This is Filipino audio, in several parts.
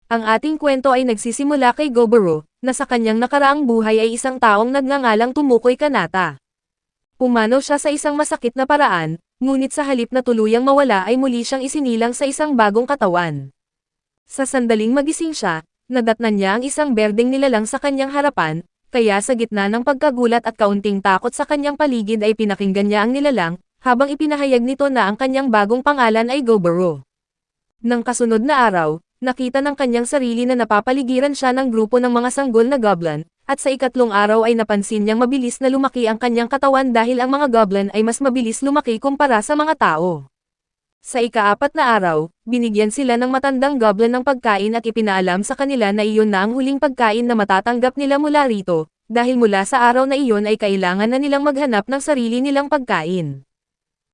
Ang ating kwento ay nagsisimula kay Goburo, na sa kanyang nakaraang buhay ay isang taong nagngangalang Tumukoy Kanata. Pumanaw siya sa isang masakit na paraan, ngunit sa halip na tuluyang mawala ay muli siyang isinilang sa isang bagong katawan. Sa sandaling magising siya, nadatnan niya ang isang berdeng nilalang sa kanyang harapan, kaya sa gitna ng pagkagulat at kaunting takot sa kanyang paligid ay pinakinggan niya ang nilalang, habang ipinahayag nito na ang kanyang bagong pangalan ay Goburo. Nang kasunod na araw, nakita ng kanyang sarili na napapaligiran siya ng grupo ng mga sanggol na goblin, at sa ikatlong araw ay napansin niyang mabilis na lumaki ang kanyang katawan dahil ang mga goblin ay mas mabilis lumaki kumpara sa mga tao. Sa ikaapat na araw, binigyan sila ng matandang goblin ng pagkain at ipinaalam sa kanila na iyon na ang huling pagkain na matatanggap nila mula rito, dahil mula sa araw na iyon ay kailangan na nilang maghanap ng sarili nilang pagkain.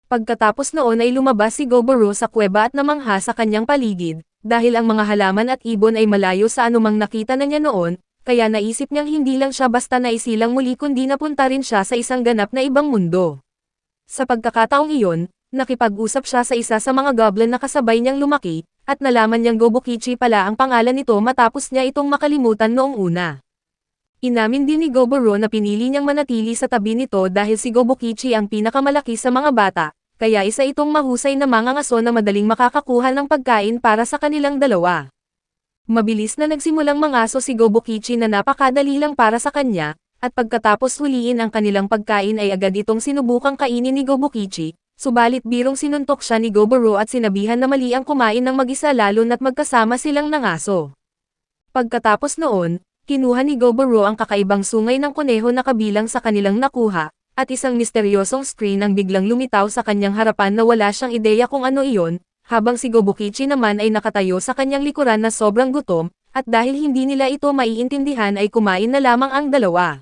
Pagkatapos noon ay lumabas si Goburo sa kuweba at namangha sa kanyang paligid, dahil ang mga halaman at ibon ay malayo sa anumang nakita na niya noon, kaya naisip niyang hindi lang siya basta naisilang muli kundi napunta rin siya sa isang ganap na ibang mundo. Sa pagkakataong iyon, nakipag-usap siya sa isa sa mga goblin na kasabay niyang lumaki, at nalaman niyang Gobukichi pala ang pangalan nito matapos niya itong makalimutan noong una. Inamin din ni Goburo na pinili niyang manatili sa tabi nito dahil si Gobukichi ang pinakamalaki sa mga bata, kaya isa itong mahusay na mangangaso na madaling makakakuha ng pagkain para sa kanilang dalawa. Mabilis na nagsimulang mangaso si Gobukichi na napakadali lang para sa kanya, at pagkatapos huliin ang kanilang pagkain ay agad itong sinubukang kainin ni Gobukichi, subalit birong sinuntok siya ni Goburo at sinabihan na mali ang kumain ng mag-isa lalo na't magkasama silang nangaso. Pagkatapos noon, kinuha ni Goburo ang kakaibang sungay ng kuneho na kabilang sa kanilang nakuha, at isang misteryosong screen ang biglang lumitaw sa kanyang harapan na wala siyang ideya kung ano iyon, habang si Gobukichi naman ay nakatayo sa kanyang likuran na sobrang gutom, at dahil hindi nila ito maiintindihan ay kumain na lamang ang dalawa.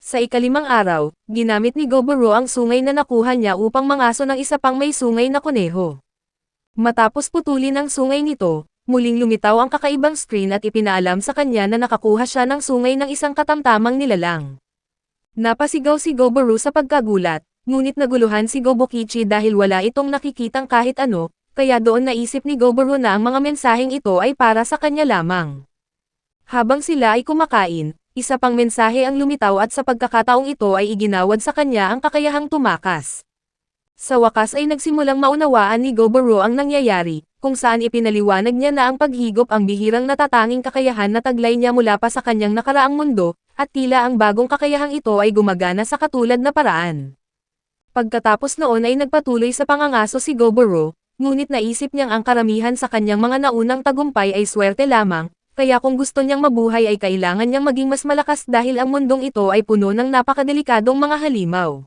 Sa ikalimang araw, ginamit ni Goburo ang sungay na nakuha niya upang mangaso ng isa pang may sungay na kuneho. Matapos putulin ang sungay nito, muling lumitaw ang kakaibang screen at ipinaalam sa kanya na nakakuha siya ng sungay ng isang katamtamang nilalang. Napasigaw si Goburo sa pagkagulat, ngunit naguluhan si Gobukichi dahil wala itong nakikitang kahit ano, kaya doon naisip ni Goburo na ang mga mensaheng ito ay para sa kanya lamang. Habang sila ay kumakain, isa pang mensahe ang lumitaw at sa pagkakataong ito ay iginawad sa kanya ang kakayahang tumakas. Sa wakas ay nagsimulang maunawaan ni Goburo ang nangyayari, kung saan ipinaliwanag niya na ang paghigop ang bihirang natatanging kakayahan na taglay niya mula pa sa kanyang nakaraang mundo, at tila ang bagong kakayahang ito ay gumagana sa katulad na paraan. Pagkatapos noon ay nagpatuloy sa pangangaso si Goburo, ngunit naisip niyang ang karamihan sa kanyang mga naunang tagumpay ay swerte lamang, kaya kung gusto niyang mabuhay ay kailangan niyang maging mas malakas dahil ang mundong ito ay puno ng napakadelikadong mga halimaw.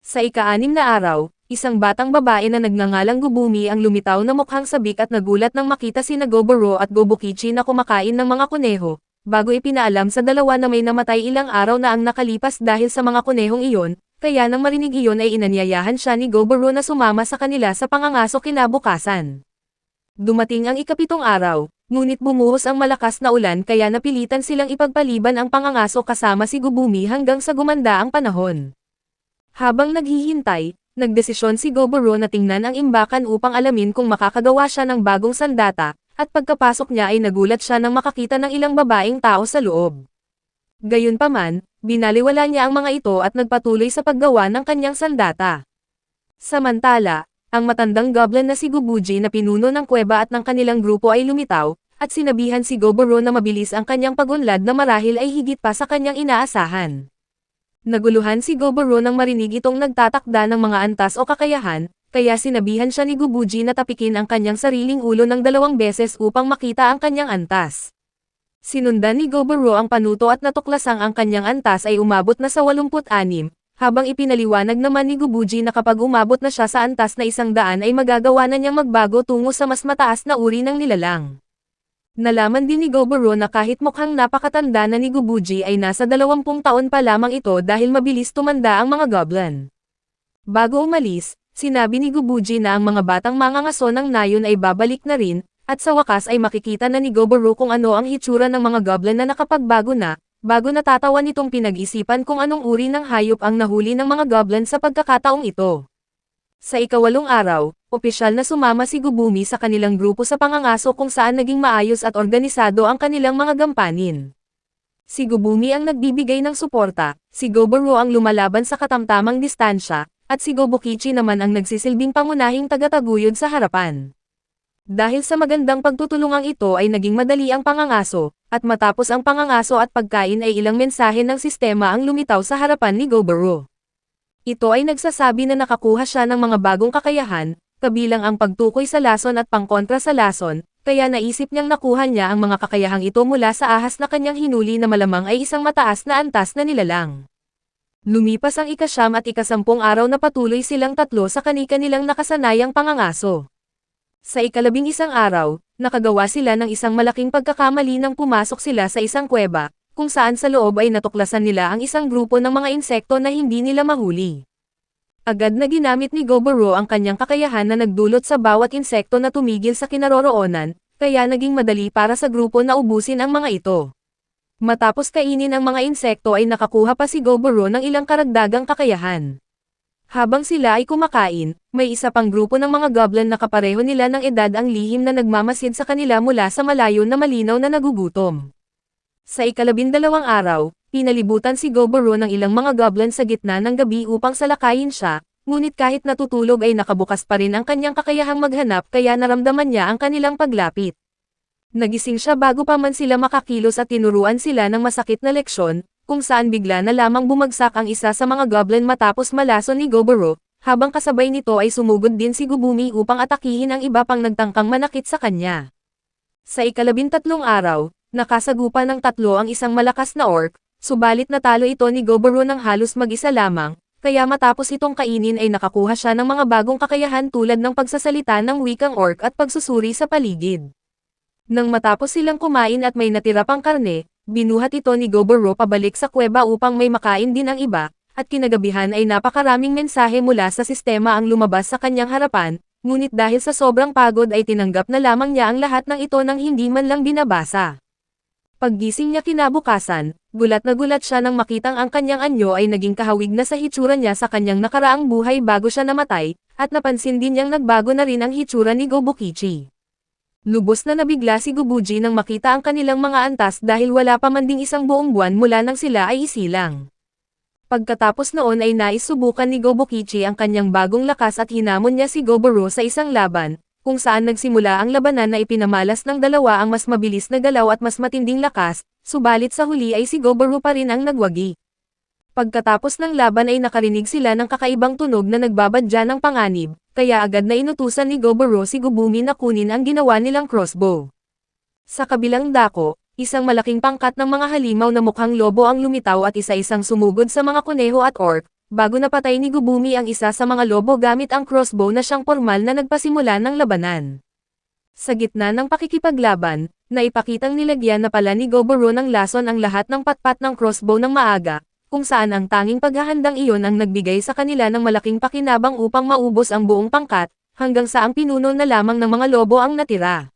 Sa ika-6 na araw, isang batang babae na nagngangalang Gubumi ang lumitaw na mukhang sabik at nagulat nang makita sina Goburo at Gobukichi na kumakain ng mga kuneho, bago ipinaalam sa dalawa na may namatay ilang araw na ang nakalipas dahil sa mga kunehong iyon, kaya nang marinig iyon ay inanyayahan siya ni Goburo na sumama sa kanila sa pangangaso kinabukasan. Dumating ang ika-7 araw, ngunit bumuhos ang malakas na ulan kaya napilitan silang ipagpaliban ang pangangaso kasama si Gubumi hanggang sa gumanda ang panahon. Habang naghihintay, nagdesisyon si Goburo na tingnan ang imbakan upang alamin kung makakagawa siya ng bagong sandata, at pagkapasok niya ay nagulat siya nang makakita ng ilang babaeng tao sa loob. Gayunpaman, binaliwala niya ang mga ito at nagpatuloy sa paggawa ng kanyang sandata. Samantala, ang matandang goblin na si Gubuji na pinuno ng kuweba at ng kanilang grupo ay lumitaw, at sinabihan si Goburo na mabilis ang kanyang pagunlad na marahil ay higit pa sa kanyang inaasahan. Naguluhan si Goburo nang marinig itong nagtatakda ng mga antas o kakayahan, kaya sinabihan siya ni Gubuji na tapikin ang kanyang sariling ulo ng 2 beses upang makita ang kanyang antas. Sinundan ni Goburo ang panuto at natuklasang ang kanyang antas ay umabot na sa 86, habang ipinaliwanag naman ni Gubuji na kapag umabot na siya sa antas na 100 ay magagawa na niyang magbago tungo sa mas mataas na uri ng nilalang. Nalaman din ni Goburo na kahit mukhang napakatanda na ni Gubuji ay nasa 20 taon pa lamang ito dahil mabilis tumanda ang mga goblin. Bago umalis, sinabi ni Gubuji na ang mga batang mangangaso ng nayon ay babalik na rin, at sa wakas ay makikita na ni Goburo kung ano ang hitsura ng mga goblin na nakapagbago na, bago natatawa nitong pinag-isipan kung anong uri ng hayop ang nahuli ng mga goblin sa pagkakataong ito. Sa ika-8 araw, opisyal na sumama si Gubumi sa kanilang grupo sa pangangaso kung saan naging maayos at organisado ang kanilang mga gampanin. Si Gubumi ang nagbibigay ng suporta, si Goboro ang lumalaban sa katamtamang distansya, at si Gobukichi naman ang nagsisilbing pangunahing tagataguyod sa harapan. Dahil sa magandang pagtutulungang ito ay naging madali ang pangangaso, at matapos ang pangangaso at pagkain ay ilang mensahe ng sistema ang lumitaw sa harapan ni Goboro. Ito ay nagsasabi na nakakuha siya ng mga bagong kakayahan, kabilang ang pagtukoy sa lason at pangkontra sa lason, kaya naisip niyang nakuha niya ang mga kakayahang ito mula sa ahas na kanyang hinuli na malamang ay isang mataas na antas na nilalang. Lumipas ang ika-9 at ika-10 araw na patuloy silang tatlo sa kani-kanilang nakasanayang pangangaso. Sa ika-11 araw, nakagawa sila ng isang malaking pagkakamali nang pumasok sila sa isang kuweba, kung saan sa loob ay natuklasan nila ang isang grupo ng mga insekto na hindi nila mahuli. Agad na ginamit ni Goboro ang kanyang kakayahan na nagdulot sa bawat insekto na tumigil sa kinaroroonan, kaya naging madali para sa grupo na ubusin ang mga ito. Matapos kainin ang mga insekto ay nakakuha pa si Goboro ng ilang karagdagang kakayahan. Habang sila ay kumakain, may isa pang grupo ng mga goblin na kapareho nila ng edad ang lihim na nagmamasid sa kanila mula sa malayo na malinaw na nagugutom. Sa ika-12 araw, pinalibutan si Goboro ng ilang mga goblin sa gitna ng gabi upang salakayin siya, ngunit kahit natutulog ay nakabukas pa rin ang kanyang kakayahang maghanap kaya naramdaman niya ang kanilang paglapit. Nagising siya bago pa man sila makakilos at tinuruan sila ng masakit na leksyon, kung saan bigla na lamang bumagsak ang isa sa mga goblin matapos malason ni Goboro, habang kasabay nito ay sumugod din si Gubumi upang atakihin ang iba pang nagtangkang manakit sa kanya. Sa ika-13 araw, nakasagupa ng tatlo ang isang malakas na orc, subalit natalo ito ni Goboro ng halos mag-isa lamang, kaya matapos itong kainin ay nakakuha siya ng mga bagong kakayahan tulad ng pagsasalita ng wikang orc at pagsusuri sa paligid. Nang matapos silang kumain at may natira pang karne, binuhat ito ni Goboro pabalik sa kuweba upang may makain din ang iba, at kinagabihan ay napakaraming mensahe mula sa sistema ang lumabas sa kanyang harapan, ngunit dahil sa sobrang pagod ay tinanggap na lamang niya ang lahat ng ito nang hindi man lang binabasa. Paggising niya kinabukasan, gulat na gulat siya nang makitang ang kanyang anyo ay naging kahawig na sa hitsura niya sa kanyang nakaraang buhay bago siya namatay, at napansin din niyang nagbago na rin ang hitsura ni Gobukichi. Lubos na nabigla si Gubuji nang makita ang kanilang mga antas dahil wala pa man ding isang buong buwan mula nang sila ay isilang. Pagkatapos noon ay naisubukan ni Gobukichi ang kanyang bagong lakas at hinamon niya si Goboro sa isang laban, kung saan nagsimula ang labanan na ipinamalas ng dalawa ang mas mabilis na galaw at mas matinding lakas, subalit sa huli ay si Goboro pa rin ang nagwagi. Pagkatapos ng laban ay nakarinig sila ng kakaibang tunog na nagbabadya ng panganib, kaya agad na inutusan ni Goboro si Gubumi na kunin ang ginawa nilang crossbow. Sa kabilang dako, isang malaking pangkat ng mga halimaw na mukhang lobo ang lumitaw at isa-isang sumugod sa mga kuneho at orc, bago napatay ni Gubumi ang isa sa mga lobo gamit ang crossbow na siyang pormal na nagpasimula ng labanan. Sa gitna ng pakikipaglaban, naipakitang nilagyan na pala ni Goboro ng lason ang lahat ng patpat ng crossbow ng maaga, kung saan ang tanging paghahandang iyon ang nagbigay sa kanila ng malaking pakinabang upang maubos ang buong pangkat, hanggang sa ang pinuno na lamang ng mga lobo ang natira.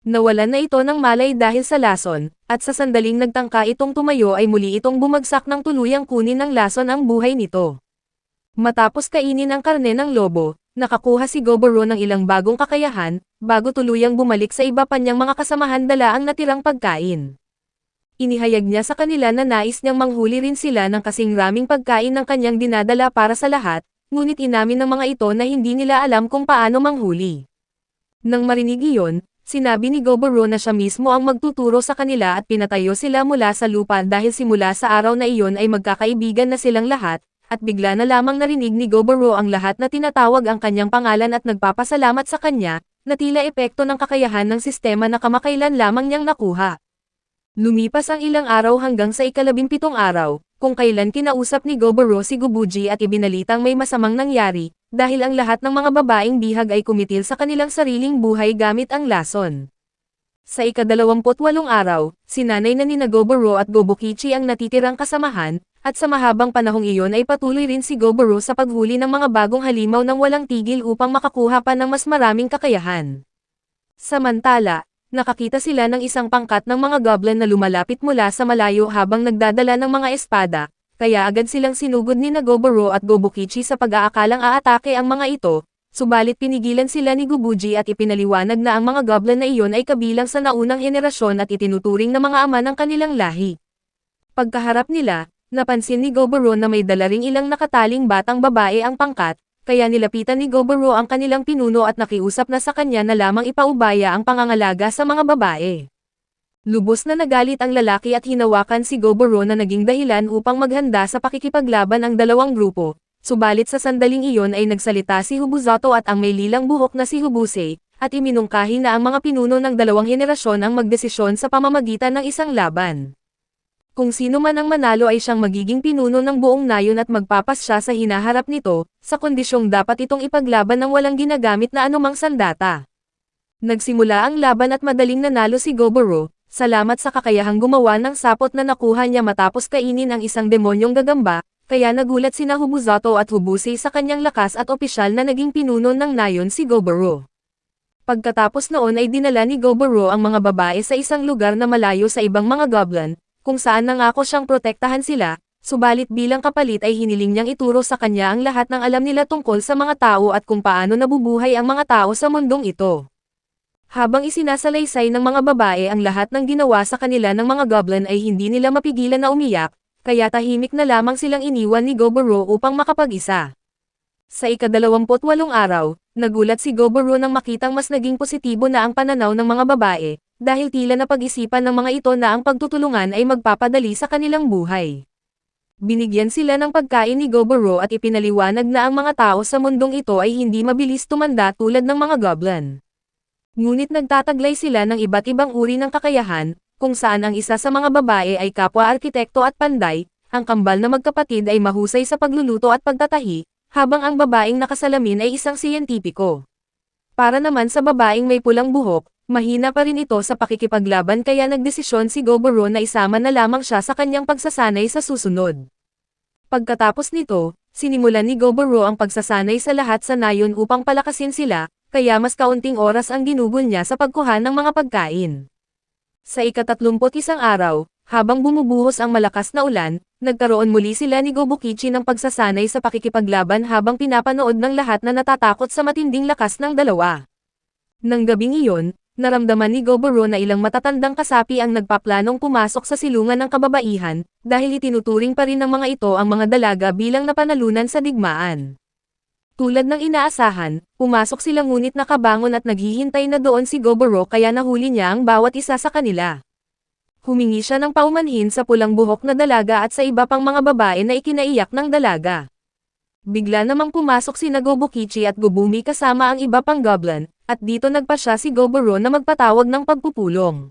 Nawalan na ito ng malay dahil sa lason, at sa sandaling nagtangka itong tumayo ay muli itong bumagsak ng tuluyang kunin ng lason ang buhay nito. Matapos kainin ang karne ng lobo, nakakuha si Goboro ng ilang bagong kakayahan, bago tuluyang bumalik sa iba pa niyang mga kasamahan dala ang natirang pagkain. Inihayag niya sa kanila na nais niyang manghuli rin sila ng kasing raming pagkain ng kanyang dinadala para sa lahat, ngunit inamin ng mga ito na hindi nila alam kung paano manghuli. Nang marinig iyon, sinabi ni Goboro na siya mismo ang magtuturo sa kanila at pinatayo sila mula sa lupa dahil simula sa araw na iyon ay magkakaibigan na silang lahat, at bigla na lamang narinig ni Goboro ang lahat na tinatawag ang kanyang pangalan at nagpapasalamat sa kanya, na tila epekto ng kakayahan ng sistema na kamakailan lamang niyang nakuha. Lumipas ang ilang araw hanggang sa ika-17 araw, kung kailan kinausap ni Goboro si Gubuji at ibinalitang may masamang nangyari, dahil ang lahat ng mga babaeng bihag ay kumitil sa kanilang sariling buhay gamit ang lason. Sa ika-28 araw, sinanay na nina Goboro at Gobukichi ang natitirang kasamahan, at sa mahabang panahong iyon ay patuloy rin si Goboro sa paghuli ng mga bagong halimaw ng walang tigil upang makakuha pa ng mas maraming kakayahan. Samantala, nakakita sila ng isang pangkat ng mga goblin na lumalapit mula sa malayo habang nagdadala ng mga espada, kaya agad silang sinugod ni Goboro at Gobukichi sa pag-aakalang aatake ang mga ito, subalit pinigilan sila ni Gubuji at ipinaliwanag na ang mga goblin na iyon ay kabilang sa naunang henerasyon at itinuturing na mga ama ng kanilang lahi. Pagkaharap nila, napansin ni Goboro na may dala ring ilang nakataling batang babae ang pangkat, kaya nilapitan ni Goboro ang kanilang pinuno at nakiusap na sa kanya na lamang ipaubaya ang pangangalaga sa mga babae. Lubos na nagalit ang lalaki at hinawakan si Goboro na naging dahilan upang maghanda sa pakikipaglaban ang dalawang grupo, subalit sa sandaling iyon ay nagsalita si Hubuzato at ang may lilang buhok na si Hubusei, at iminungkahi na ang mga pinuno ng dalawang henerasyon ang magdesisyon sa pamamagitan ng isang laban. Kung sino man ang manalo ay siyang magiging pinuno ng buong nayon at magpapasya sa hinaharap nito, sa kondisyong dapat itong ipaglaban ng walang ginagamit na anumang sandata. Nagsimula ang laban at madaling nanalo si Goboro, salamat sa kakayahang gumawa ng sapot na nakuha niya matapos kainin ang isang demonyong gagamba, kaya nagulat sina Hubuzato at Hubusei sa kanyang lakas at opisyal na naging pinuno ng nayon si Goboro. Pagkatapos noon ay dinala ni Goboro ang mga babae sa isang lugar na malayo sa ibang mga goblin, kung saan nangako siyang protektahan sila, subalit bilang kapalit ay hiniling niyang ituro sa kanya ang lahat ng alam nila tungkol sa mga tao at kung paano nabubuhay ang mga tao sa mundong ito. Habang isinasalaysay ng mga babae ang lahat ng ginawa sa kanila ng mga goblin ay hindi nila mapigilan na umiyak, kaya tahimik na lamang silang iniwan ni Goboro upang makapag-isa. Sa ika-28 araw, nagulat si Goboro nang makitang mas naging positibo na ang pananaw ng mga babae, dahil tila napag-isipan ng mga ito na ang pagtutulungan ay magpapadali sa kanilang buhay. Binigyan sila ng pagkain ni Goboro at ipinaliwanag na ang mga tao sa mundong ito ay hindi mabilis tumanda tulad ng mga goblin. Ngunit nagtataglay sila ng iba't ibang uri ng kakayahan, kung saan ang isa sa mga babae ay kapwa-arkitekto at panday, ang kambal na magkapatid ay mahusay sa pagluluto at pagtatahi, habang ang babaeng nakasalamin ay isang siyentipiko. Para naman sa babaeng may pulang buhok, mahina pa rin ito sa pakikipaglaban kaya nagdesisyon si Goboro na isama na lamang siya sa kanyang pagsasanay sa susunod. Pagkatapos nito, sinimulan ni Goboro ang pagsasanay sa lahat sa nayon upang palakasin sila, kaya mas kaunting oras ang ginugol niya sa pagkuha ng mga pagkain. Sa ika-31 araw, habang bumubuhos ang malakas na ulan, nagkaroon muli sila ni Gobukichi ng pagsasanay sa pakikipaglaban habang pinapanood ng lahat na natatakot sa matinding lakas ng dalawa. Nang gabing iyon, naramdaman ni Goboro na ilang matatandang kasapi ang nagpaplanong pumasok sa silungan ng kababaihan, dahil itinuturing pa rin ng mga ito ang mga dalaga bilang napanalunan sa digmaan. Tulad ng inaasahan, pumasok sila ngunit nakabangon at naghihintay na doon si Goboro kaya nahuli niya ang bawat isa sa kanila. Humingi siya ng paumanhin sa pulang buhok na dalaga at sa iba pang mga babae na ikinaiyak ng dalaga. Bigla namang pumasok sina Gobukichi at Gobumi kasama ang iba pang goblin, at dito nagpasya si Goboro na magpatawag ng pagpupulong.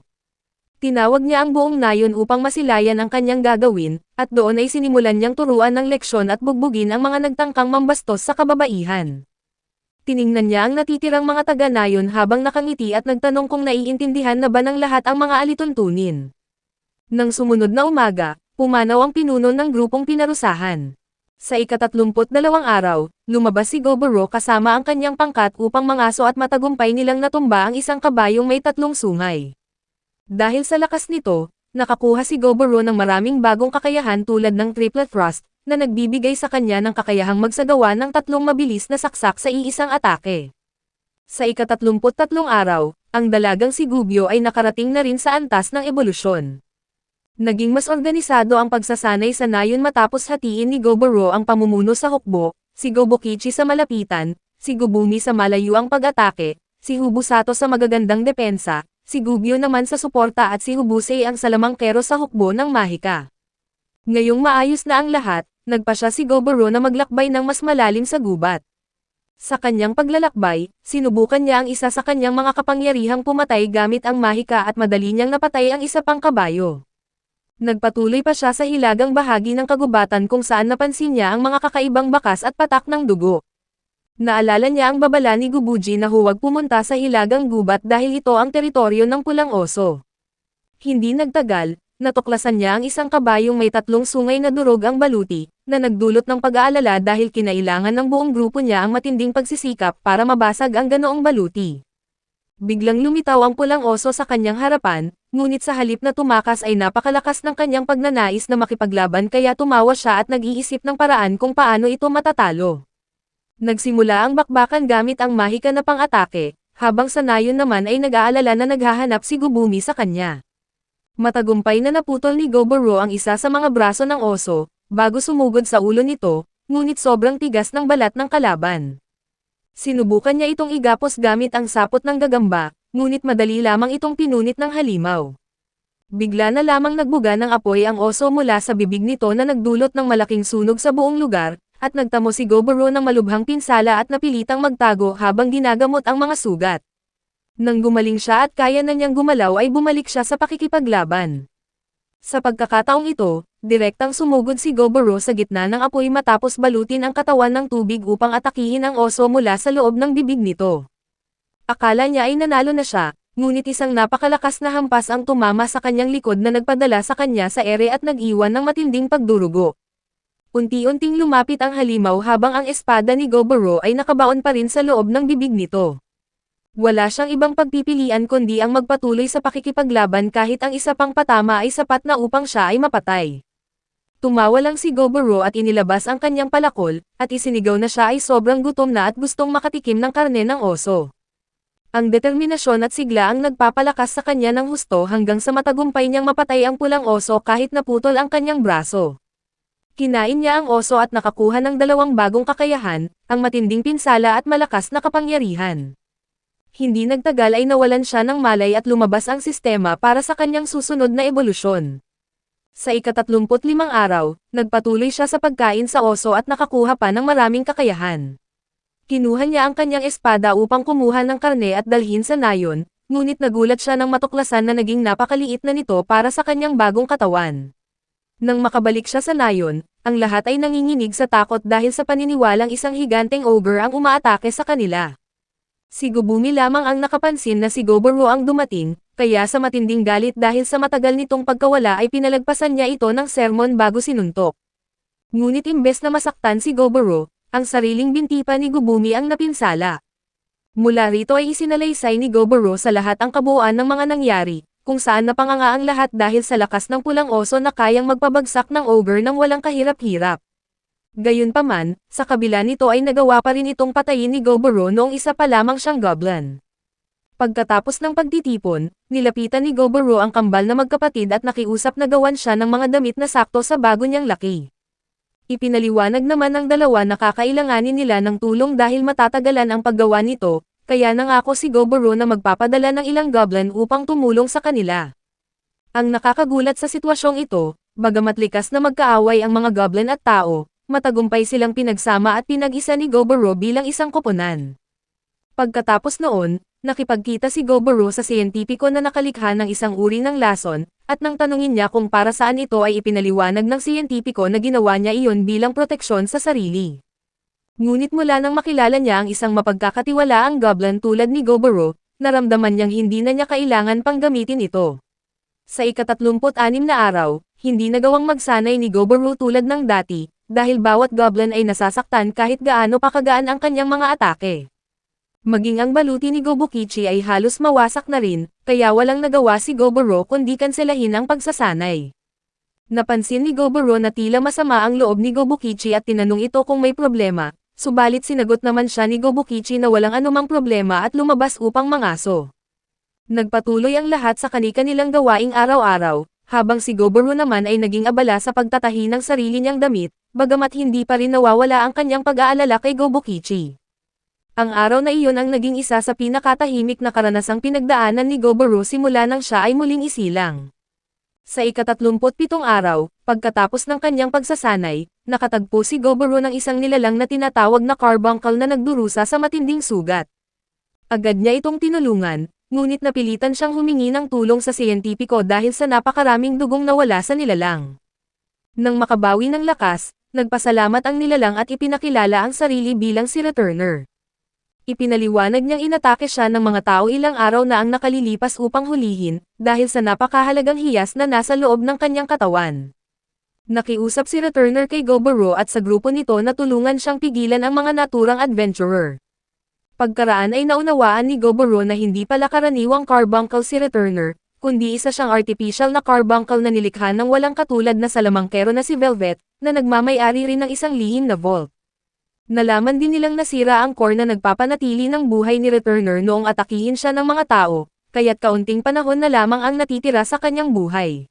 Tinawag niya ang buong nayon upang masilayan ang kanyang gagawin, at doon ay sinimulan niyang turuan ng leksyon at bugbugin ang mga nagtangkang mambastos sa kababaihan. Tiningnan niya ang natitirang mga taga-nayon habang nakangiti at nagtanong kung naiintindihan na ba ng lahat ang mga alituntunin. Nang sumunod na umaga, pumanaw ang pinuno ng grupong pinarusahan. Sa ika-32 araw, lumabas si Goboro kasama ang kanyang pangkat upang mangaso at matagumpay nilang natumba ang isang kabayong may 3 sungay. Dahil sa lakas nito, nakakuha si Goboro ng maraming bagong kakayahan tulad ng Triple Thrust, na nagbibigay sa kanya ng kakayahang magsagawa ng 3 mabilis na saksak sa iisang atake. Sa ika-33 araw, ang dalagang si Gubyo ay nakarating na rin sa antas ng ebolusyon. Naging mas organisado ang pagsasanay sa nayon matapos hatiin ni Goboro ang pamumuno sa hukbo, si Gobukichi sa malapitan, si Gobumi sa malayo ang pag-atake, si Hubusato sa magagandang depensa, si Gubyo naman sa suporta at si Hubusei ang salamangkero sa hukbo ng mahika. Ngayong maayos na ang lahat, nagpasya si Goboro na maglakbay ng mas malalim sa gubat. Sa kanyang paglalakbay, sinubukan niya ang isa sa kanyang mga kapangyarihang pumatay gamit ang mahika at madali niyang napatay ang isa pang kabayo. Nagpatuloy pa siya sa hilagang bahagi ng kagubatan kung saan napansin niya ang mga kakaibang bakas at patak ng dugo. Naalala niya ang babala ni Gubuji na huwag pumunta sa hilagang gubat dahil ito ang teritoryo ng pulang oso. Hindi nagtagal, natuklasan niya ang isang kabayong may 3 sungay na durog ang baluti, na nagdulot ng pag-aalala dahil kinailangan ng buong grupo niya ang matinding pagsisikap para mabasag ang ganoong baluti. Biglang lumitaw ang pulang oso sa kanyang harapan, ngunit sa halip na tumakas ay napakalakas ng kanyang pagnanais na makipaglaban kaya tumawa siya at nag-iisip ng paraan kung paano ito matatalo. Nagsimula ang bakbakan gamit ang mahika na pang-atake, habang sa nayon naman ay nag-aalala na naghahanap si Gubumi sa kanya. Matagumpay na naputol ni Goboro ang isa sa mga braso ng oso, bago sumugod sa ulo nito, ngunit sobrang tigas ng balat ng kalaban. Sinubukan niya itong igapos gamit ang sapot ng gagamba, ngunit madali lamang itong pinunit ng halimaw. Bigla na lamang nagbuga ng apoy ang oso mula sa bibig nito na nagdulot ng malaking sunog sa buong lugar, at nagtamo si Goboro ng malubhang pinsala at napilitang magtago habang ginagamot ang mga sugat. Nang gumaling siya at kaya na niyang gumalaw ay bumalik siya sa pakikipaglaban. Sa pagkakataong ito, direktang sumugod si Goboro sa gitna ng apoy matapos balutin ang katawan ng tubig upang atakihin ang oso mula sa loob ng bibig nito. Akala niya ay nanalo na siya, ngunit isang napakalakas na hampas ang tumama sa kanyang likod na nagpadala sa kanya sa ere at nag-iwan ng matinding pagdurugo. Unti-unting lumapit ang halimaw habang ang espada ni Goboro ay nakabaon pa rin sa loob ng bibig nito. Wala siyang ibang pagpipilian kundi ang magpatuloy sa pakikipaglaban kahit ang isa pang patama ay sapat na upang siya ay mapatay. Tumawa lang si Goboro at inilabas ang kanyang palakol, at isinigaw na siya ay sobrang gutom na at gustong makatikim ng karne ng oso. Ang determinasyon at sigla ang nagpapalakas sa kanya ng husto hanggang sa matagumpay niyang mapatay ang pulang oso kahit naputol ang kanyang braso. Kinain niya ang oso at nakakuha ng 2 bagong kakayahan, ang matinding pinsala at malakas na kapangyarihan. Hindi nagtagal ay nawalan siya ng malay at lumabas ang sistema para sa kanyang susunod na ebolusyon. Sa ika-35 araw, nagpatuloy siya sa pagkain sa oso at nakakuha pa ng maraming kakayahan. Kinuha niya ang kanyang espada upang kumuha ng karne at dalhin sa nayon, ngunit nagulat siya nang matuklasan na naging napakaliit na nito para sa kanyang bagong katawan. Nang makabalik siya sa nayon, ang lahat ay nanginginig sa takot dahil sa paniniwalang isang higanteng ogre ang umaatake sa kanila. Si Gubumi lamang ang nakapansin na si Goboro ang dumating, kaya sa matinding galit dahil sa matagal nitong pagkawala ay pinalagpasan niya ito ng sermon bago sinuntok. Ngunit imbes na masaktan si Goboro, ang sariling binti pa ni Gubumi ang napinsala. Mula rito ay isinalaysay ni Goboro sa lahat ang kabuuan ng mga nangyari, kung saan napanganga ang lahat dahil sa lakas ng pulang oso na kayang magpabagsak ng ogre nang walang kahirap-hirap. Gayunpaman, sa kabila nito ay nagawa pa rin itong patayin ni Goboro noong isa pa lamang siyang goblin. Pagkatapos ng pagtitipon, nilapitan ni Goboro ang kambal na magkapatid at nakiusap na gawan siya ng mga damit na sakto sa bago niyang laki. Ipinaliwanag naman ng dalawa na kakailanganin nila ng tulong dahil matatagalan ang paggawa nito, kaya nangako si Goboro na magpapadala ng ilang goblin upang tumulong sa kanila. Ang nakakagulat sa sitwasyong ito, bagamat likas na magkaaway ang mga goblin at tao, matagumpay silang pinagsama at pinag-isa ni Goboro bilang isang koponan. Pagkatapos noon, nakipagkita si Goboro sa siyentipiko na nakalikha ng isang uri ng lason, at nang tanungin niya kung para saan ito ay ipinaliwanag ng siyentipiko na ginawa niya iyon bilang proteksyon sa sarili. Ngunit mula nang makilala niya ang isang mapagkakatiwalaang goblin tulad ni Goboro, naramdaman niyang hindi na niya kailangan pang gamitin ito. Sa ika-36 na araw, hindi nagawang magsanay ni Goboro tulad ng dati, dahil bawat goblin ay nasasaktan kahit gaano pa kagaan ang kanyang mga atake. Maging ang baluti ni Gobukichi ay halos mawasak na rin, kaya walang nagawa si Goboro kundi kanselahin ang pagsasanay. Napansin ni Goboro na tila masama ang loob ni Gobukichi at tinanong ito kung may problema, subalit sinagot naman siya ni Gobukichi na walang anumang problema at lumabas upang mangaso. Nagpatuloy ang lahat sa kani-kanilang gawaing araw-araw, habang si Goboro naman ay naging abala sa pagtatahi ng sarili niyang damit, bagamat hindi pa rin nawawala ang kanyang pag-aalala kay Gobukichi. Ang araw na iyon ang naging isa sa pinakatahimik na karanasang pinagdaanan ni Goboro simula nang siya ay muling isilang. Sa ika-37 araw, pagkatapos ng kanyang pagsasanay, nakatagpo si Goboro ng isang nilalang na tinatawag na carbuncle na nagdurusa sa matinding sugat. Agad niya itong tinulungan, ngunit napilitan siyang humingi ng tulong sa siyentipiko dahil sa napakaraming dugong nawala sa nilalang. Nang makabawi ng lakas, nagpasalamat ang nilalang at ipinakilala ang sarili bilang si Returner. Ipinaliwanag niyang inatake siya ng mga tao ilang araw na ang nakalilipas upang hulihin, dahil sa napakahalagang hiyas na nasa loob ng kanyang katawan. Nakiusap si Returner kay Goboro at sa grupo nito na tulungan siyang pigilan ang mga naturang adventurer. Pagkaraan ay naunawaan ni Goboro na hindi pala karaniwang carbuncle si Returner, kundi isa siyang artificial na carbuncle na nilikha ng walang katulad na salamangkero na si Velvet, na nagmamay-ari rin ng isang lihim na vault. Nalaman din nilang nasira ang core na nagpapanatili ng buhay ni Returner noong atakihin siya ng mga tao, kaya't kaunting panahon na lamang ang natitira sa kanyang buhay.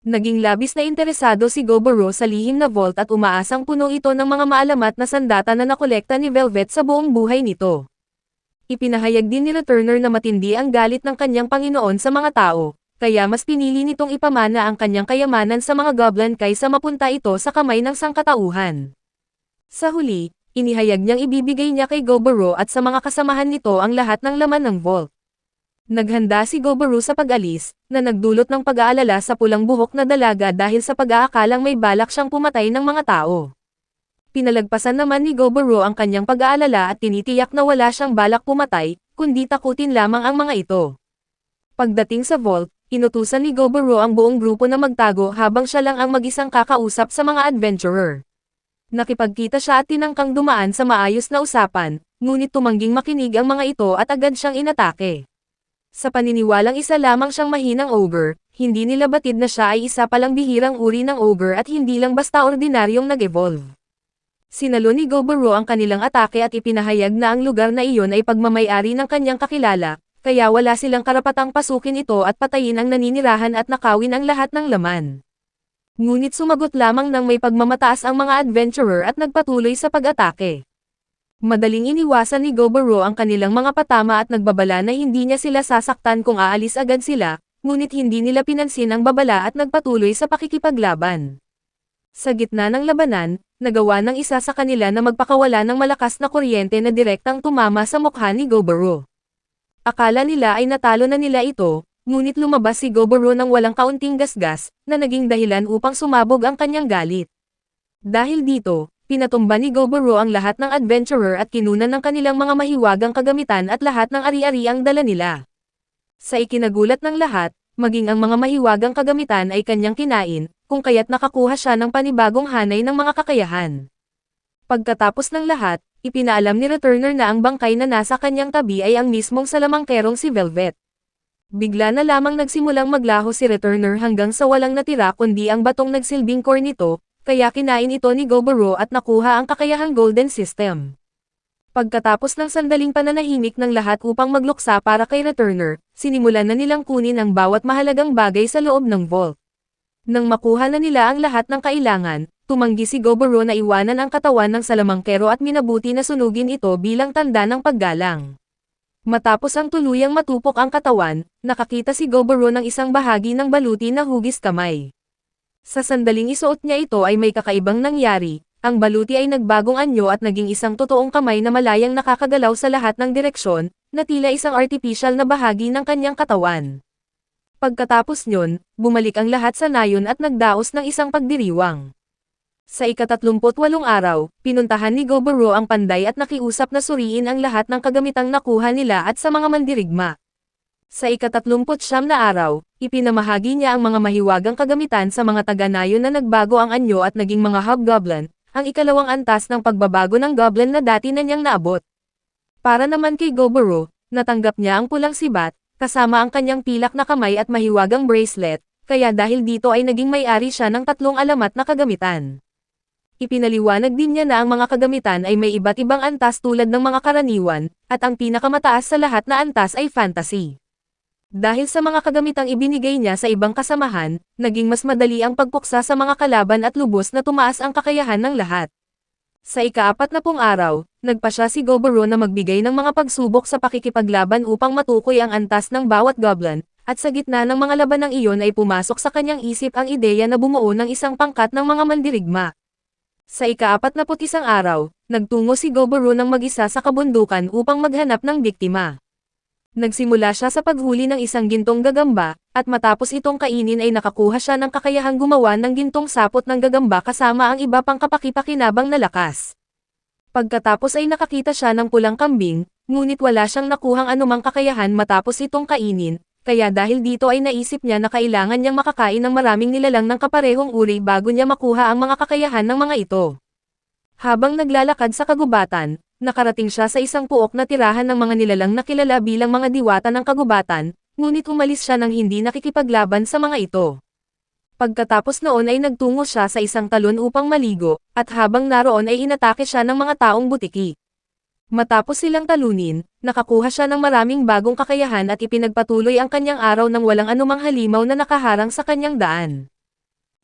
Naging labis na interesado si Goboro sa lihim na vault at umaasang puno ito ng mga maalamat na sandata na nakolekta ni Velvet sa buong buhay nito. Ipinahayag din ni Returner na matindi ang galit ng kanyang Panginoon sa mga tao, kaya mas pinili nitong ipamana ang kanyang kayamanan sa mga goblin kaysa mapunta ito sa kamay ng sangkatauhan. Sa huli, inihayag niyang ibibigay niya kay Goboro at sa mga kasamahan nito ang lahat ng laman ng vault. Naghanda si Goboro sa pag-alis, na nagdulot ng pag-aalala sa pulang buhok na dalaga dahil sa pag-aakalang may balak siyang pumatay ng mga tao. Pinalagpasan naman ni Goboro ang kanyang pag-aalala at tinitiyak na wala siyang balak pumatay, kundi takutin lamang ang mga ito. Pagdating sa vault, inutusan ni Goboro ang buong grupo na magtago habang siya lang ang mag-isang kakausap sa mga adventurer. Nakipagkita siya at tinangkang dumaan sa maayos na usapan, ngunit tumangging makinig ang mga ito at agad siyang inatake. Sa paniniwalang isa lamang siyang mahinang ogre, hindi nila batid na siya ay isa palang bihirang uri ng ogre at hindi lang basta ordinaryong nag-evolve. Sinalo ni Goboro ang kanilang atake at ipinahayag na ang lugar na iyon ay pagmamay-ari ng kanyang kakilala, kaya wala silang karapatang pasukin ito at patayin ang naninirahan at nakawin ang lahat ng laman. Ngunit sumagot lamang ng may pagmamataas ang mga adventurer at nagpatuloy sa pag-atake. Madaling iniwasan ni Goboro ang kanilang mga patama at nagbabala na hindi niya sila sasaktan kung aalis agad sila, ngunit hindi nila pinansin ang babala at nagpatuloy sa pakikipaglaban. Sa gitna ng labanan, nagawa ng isa sa kanila na magpakawala ng malakas na kuryente na direktang tumama sa mukha ni Goboro. Akala nila ay natalo na nila ito, ngunit lumabas si Goboro ng walang kaunting gasgas, na naging dahilan upang sumabog ang kanyang galit. Dahil dito, pinatumba ni Goboro ang lahat ng adventurer at kinunan ng kanilang mga mahiwagang kagamitan at lahat ng ari-ari ang dala nila. Sa ikinagulat ng lahat, maging ang mga mahiwagang kagamitan ay kanyang kinain, kung kaya't nakakuha siya ng panibagong hanay ng mga kakayahan. Pagkatapos ng lahat, ipinaalam ni Returner na ang bangkay na nasa kanyang tabi ay ang mismong salamangkerong si Velvet. Bigla na lamang nagsimulang maglaho si Returner hanggang sa walang natira kundi ang batong nagsilbing core nito, kaya kinain ito ni Goboro at nakuha ang kakayahang Golden System. Pagkatapos ng sandaling pananahimik ng lahat upang magluksa para kay Returner, sinimulan na nilang kunin ang bawat mahalagang bagay sa loob ng vault. Nang makuha na nila ang lahat ng kailangan, tumanggi si Goboro na iwanan ang katawan ng salamangkero at minabuti na sunugin ito bilang tanda ng paggalang. Matapos ang tuluyang matupok ang katawan, nakakita si Goboro ng isang bahagi ng baluti na hugis kamay. Sa sandaling isuot niya ito ay may kakaibang nangyari, ang baluti ay nagbagong anyo at naging isang totoong kamay na malayang nakakagalaw sa lahat ng direksyon, na tila isang artificial na bahagi ng kanyang katawan. Pagkatapos nyon, bumalik ang lahat sa nayon at nagdaos ng isang pagdiriwang. Sa ika-38 araw, pinuntahan ni Goboro ang panday at nakiusap na suriin ang lahat ng kagamitang nakuha nila at sa mga mandirigma. Sa ika-39 na araw, ipinamahagi niya ang mga mahiwagang kagamitan sa mga taga-nayon na nagbago ang anyo at naging mga hobgoblin, ang ikalawang antas ng pagbabago ng goblin na dati na niyang naabot. Para naman kay Goboro, natanggap niya ang pulang sibat, kasama ang kanyang pilak na kamay at mahiwagang bracelet, kaya dahil dito ay naging may-ari siya ng 3 alamat na kagamitan. Ipinaliwanag din niya na ang mga kagamitan ay may iba't ibang antas tulad ng mga karaniwan, at ang pinakamataas sa lahat na antas ay fantasy. Dahil sa mga kagamitang ibinigay niya sa ibang kasamahan, naging mas madali ang pagpuksa sa mga kalaban at lubos na tumaas ang kakayahan ng lahat. Sa ika-40 araw, nagpasya si Goboro na magbigay ng mga pagsubok sa pakikipaglaban upang matukoy ang antas ng bawat goblin, at sa gitna ng mga labanang iyon ay pumasok sa kanyang isip ang ideya na bumuo ng isang pangkat ng mga mandirigma. Sa ika-41 araw, nagtungo si Goboro ng mag-isa sa kabundukan upang maghanap ng biktima. Nagsimula siya sa paghuli ng isang gintong gagamba, at matapos itong kainin ay nakakuha siya ng kakayahang gumawa ng gintong sapot ng gagamba kasama ang iba pang kapakipakinabang na lakas. Pagkatapos ay nakakita siya ng pulang kambing, ngunit wala siyang nakuhang anumang kakayahan matapos itong kainin, kaya dahil dito ay naisip niya na kailangan niyang makakain ng maraming nilalang ng kaparehong uri bago niya makuha ang mga kakayahan ng mga ito. Habang naglalakad sa kagubatan, nakarating siya sa isang puok na tirahan ng mga nilalang na kilala bilang mga diwata ng kagubatan, ngunit umalis siya nang hindi nakikipaglaban sa mga ito. Pagkatapos noon ay nagtungo siya sa isang talon upang maligo, at habang naroon ay inatake siya ng mga taong butiki. Matapos silang talunin, nakakuha siya ng maraming bagong kakayahan at ipinagpatuloy ang kanyang araw ng walang anumang halimaw na nakaharang sa kanyang daan.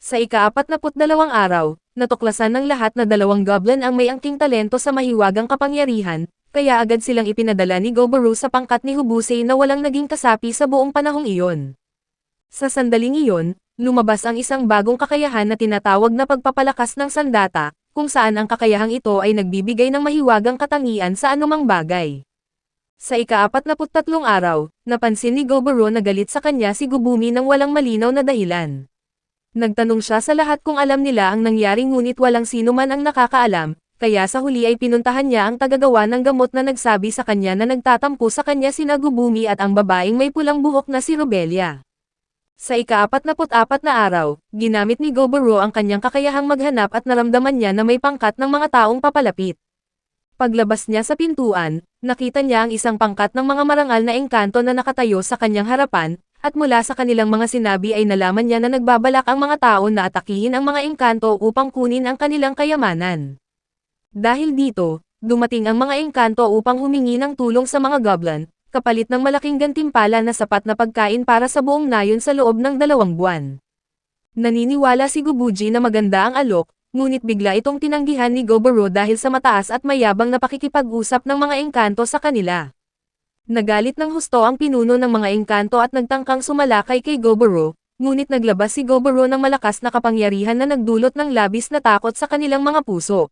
Sa ika-42 araw, natuklasan ng lahat na 2 goblin ang may angking talento sa mahiwagang kapangyarihan, kaya agad silang ipinadala ni Goboro sa pangkat ni Hubusei na walang naging kasapi sa buong panahong iyon. Sa sandaling iyon, lumabas ang isang bagong kakayahan na tinatawag na pagpapalakas ng sandata, kung saan ang kakayahang ito ay nagbibigay ng mahiwagang katangian sa anumang bagay. Sa ika-43 araw, napansin ni Goboro na galit sa kanya si Gubumi ng walang malinaw na dahilan. Nagtanong siya sa lahat kung alam nila ang nangyari ngunit walang sino man ang nakakaalam, kaya sa huli ay pinuntahan niya ang tagagawa ng gamot na nagsabi sa kanya na nagtatampo sa kanya sina Gubumi at ang babaeng may pulang buhok na si Robelia. Sa ika-44 na araw, ginamit ni Goboro ang kanyang kakayahang maghanap at naramdaman niya na may pangkat ng mga taong papalapit. Paglabas niya sa pintuan, nakita niya ang isang pangkat ng mga marangal na engkanto na nakatayo sa kanyang harapan, at mula sa kanilang mga sinabi ay nalaman niya na nagbabalak ang mga tao na atakihin ang mga engkanto upang kunin ang kanilang kayamanan. Dahil dito, dumating ang mga engkanto upang humingi ng tulong sa mga goblin, kapalit ng malaking gantimpala na sapat na pagkain para sa buong nayon sa loob ng 2 buwan. Naniniwala si Gubuji na maganda ang alok, ngunit bigla itong tinanggihan ni Goboro dahil sa mataas at mayabang na pakikipag-usap ng mga engkanto sa kanila. Nagalit ng husto ang pinuno ng mga engkanto at nagtangkang sumalakay kay Goboro, ngunit naglabas si Goboro ng malakas na kapangyarihan na nagdulot ng labis na takot sa kanilang mga puso.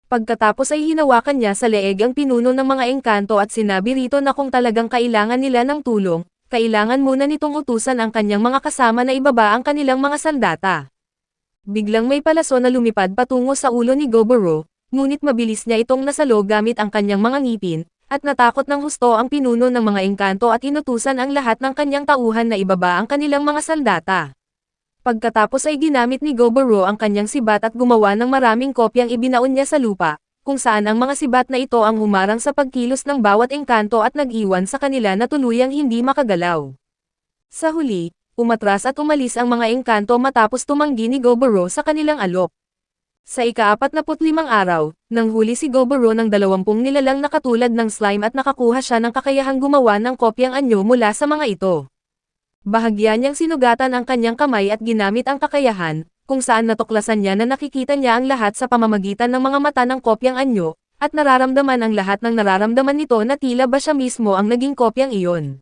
Pagkatapos ay hinawakan niya sa leeg ang pinuno ng mga engkanto at sinabi rito na kung talagang kailangan nila ng tulong, kailangan muna nitong utusan ang kanyang mga kasama na ibaba ang kanilang mga sandata. Biglang may palaso na lumipad patungo sa ulo ni Goboro, ngunit mabilis niya itong nasalo gamit ang kanyang mga ngipin, at natakot ng husto ang pinuno ng mga engkanto at inutusan ang lahat ng kanyang tauhan na ibaba ang kanilang mga sandata. Pagkatapos ay ginamit ni Goboro ang kanyang sibat at gumawa ng maraming kopyang ibinaon niya sa lupa, kung saan ang mga sibat na ito ang humarang sa pagkilos ng bawat engkanto at nag-iwan sa kanila na tuluyang hindi makagalaw. Sa huli, umatras at umalis ang mga engkanto matapos tumanggi ni Goboro sa kanilang alok. Sa ika-45 araw, nanghuli si Goboro ng 20 nilalang na katulad ng slime at nakakuha siya ng kakayahang gumawa ng kopyang anyo mula sa mga ito. Bahagya niyang sinugatan ang kanyang kamay at ginamit ang kakayahan, kung saan natuklasan niya na nakikita niya ang lahat sa pamamagitan ng mga mata ng kopyang anyo, at nararamdaman ang lahat ng nararamdaman nito na tila ba siya mismo ang naging kopyang iyon.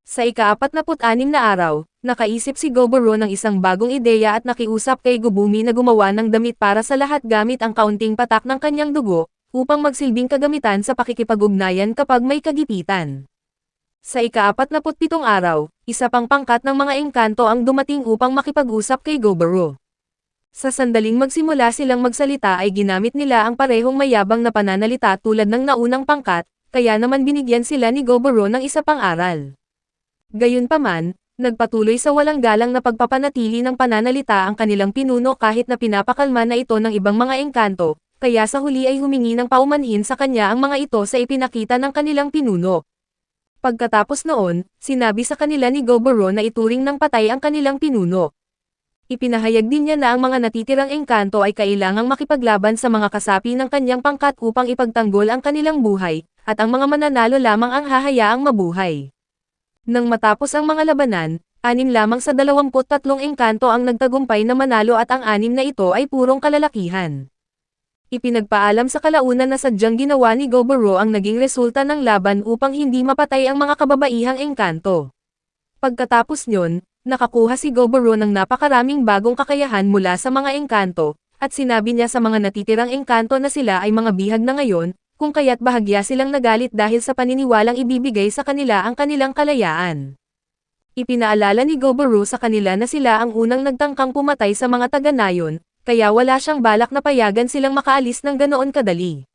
Sa ika-46 na araw, nakaisip si Goboro ng isang bagong ideya at nakiusap kay Gubumi na gumawa ng damit para sa lahat gamit ang kaunting patak ng kanyang dugo, upang magsilbing kagamitan sa pakikipag-ugnayan kapag may kagipitan. Sa ika-47 araw, isa pang pangkat ng mga engkanto ang dumating upang makipag-usap kay Goboro. Sa sandaling magsimula silang magsalita ay ginamit nila ang parehong mayabang na pananalita tulad ng naunang pangkat, kaya naman binigyan sila ni Goboro ng isa pang aral. Gayunpaman, nagpatuloy sa walang galang na pagpapanatili ng pananalita ang kanilang pinuno kahit na pinapakalma na ito ng ibang mga engkanto, kaya sa huli ay humingi ng paumanhin sa kanya ang mga ito sa ipinakita ng kanilang pinuno. Pagkatapos noon, sinabi sa kanila ni Goboro na ituring ng patay ang kanilang pinuno. Ipinahayag din niya na ang mga natitirang engkanto ay kailangang makipaglaban sa mga kasapi ng kanyang pangkat upang ipagtanggol ang kanilang buhay, at ang mga mananalo lamang ang hahayaang mabuhay. Nang matapos ang mga labanan, 6 lamang sa 23 engkanto ang nagtagumpay na manalo at ang 6 na ito ay purong kalalakihan. Ipinagpaalam sa kalaunan na sadyang ginawa ni Goboro ang naging resulta ng laban upang hindi mapatay ang mga kababaihang engkanto. Pagkatapos nyon, nakakuha si Goboro ng napakaraming bagong kakayahan mula sa mga engkanto, at sinabi niya sa mga natitirang engkanto na sila ay mga bihag na ngayon, kung kaya't bahagya silang nagalit dahil sa paniniwalang ibibigay sa kanila ang kanilang kalayaan. Ipinaalala ni Goboro sa kanila na sila ang unang nagtangkang pumatay sa mga taga-nayon, kaya wala siyang balak na payagan silang makaalis ng ganoon kadali.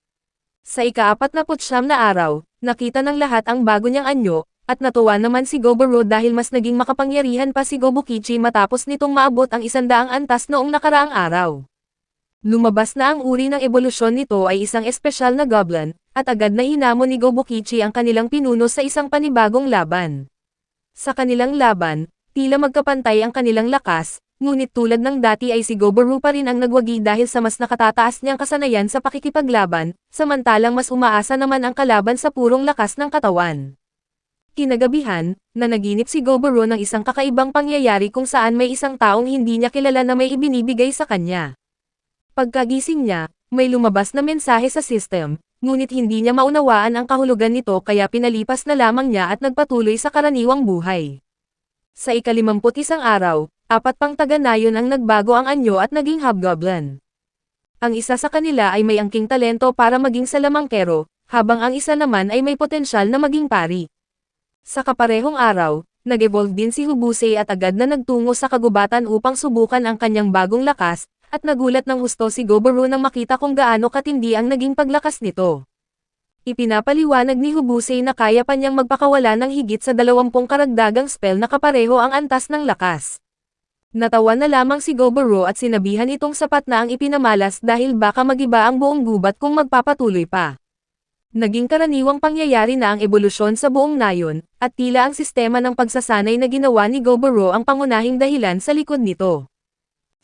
Sa ika-49 na araw, nakita ng lahat ang bago niyang anyo, at natuwa naman si Goboro dahil mas naging makapangyarihan pa si Gobukichi matapos nitong maabot ang 100 antas noong nakaraang araw. Lumabas na ang uri ng ebolusyon nito ay isang espesyal na goblin, at agad na hinamon ni Gobukichi ang kanilang pinuno sa isang panibagong laban. Sa kanilang laban, tila magkapantay ang kanilang lakas, ngunit tulad ng dati ay si Goboro pa rin ang nagwagi dahil sa mas nakatataas niyang kasanayan sa pakikipaglaban, samantalang mas umaasa naman ang kalaban sa purong lakas ng katawan. Kinagabihan, nanaginip si Goboro ng isang kakaibang pangyayari kung saan may isang taong hindi niya kilala na may ibinibigay sa kanya. Pagkagising niya, may lumabas na mensahe sa system, ngunit hindi niya maunawaan ang kahulugan nito kaya pinalipas na lamang niya at nagpatuloy sa karaniwang buhay. Sa ika-51 araw, 4 pang taga-nayon ang nagbago ang anyo at naging hobgoblin. Ang isa sa kanila ay may angking talento para maging salamangkero, habang ang isa naman ay may potensyal na maging pari. Sa kaparehong araw, nag-evolve din si Hubusei at agad na nagtungo sa kagubatan upang subukan ang kanyang bagong lakas, at nagulat ng husto si Goboro nang makita kung gaano katindi ang naging paglakas nito. Ipinapaliwanag ni Hubusei na kaya pa niyang magpakawala ng higit sa 20 karagdagang spell na kapareho ang antas ng lakas. Natawa na lamang si Goboro at sinabihan itong sapat na ang ipinamalas dahil baka magiba ang buong gubat kung magpapatuloy pa. Naging karaniwang pangyayari na ang ebolusyon sa buong nayon, at tila ang sistema ng pagsasanay na ginawa ni Goboro ang pangunahing dahilan sa likod nito.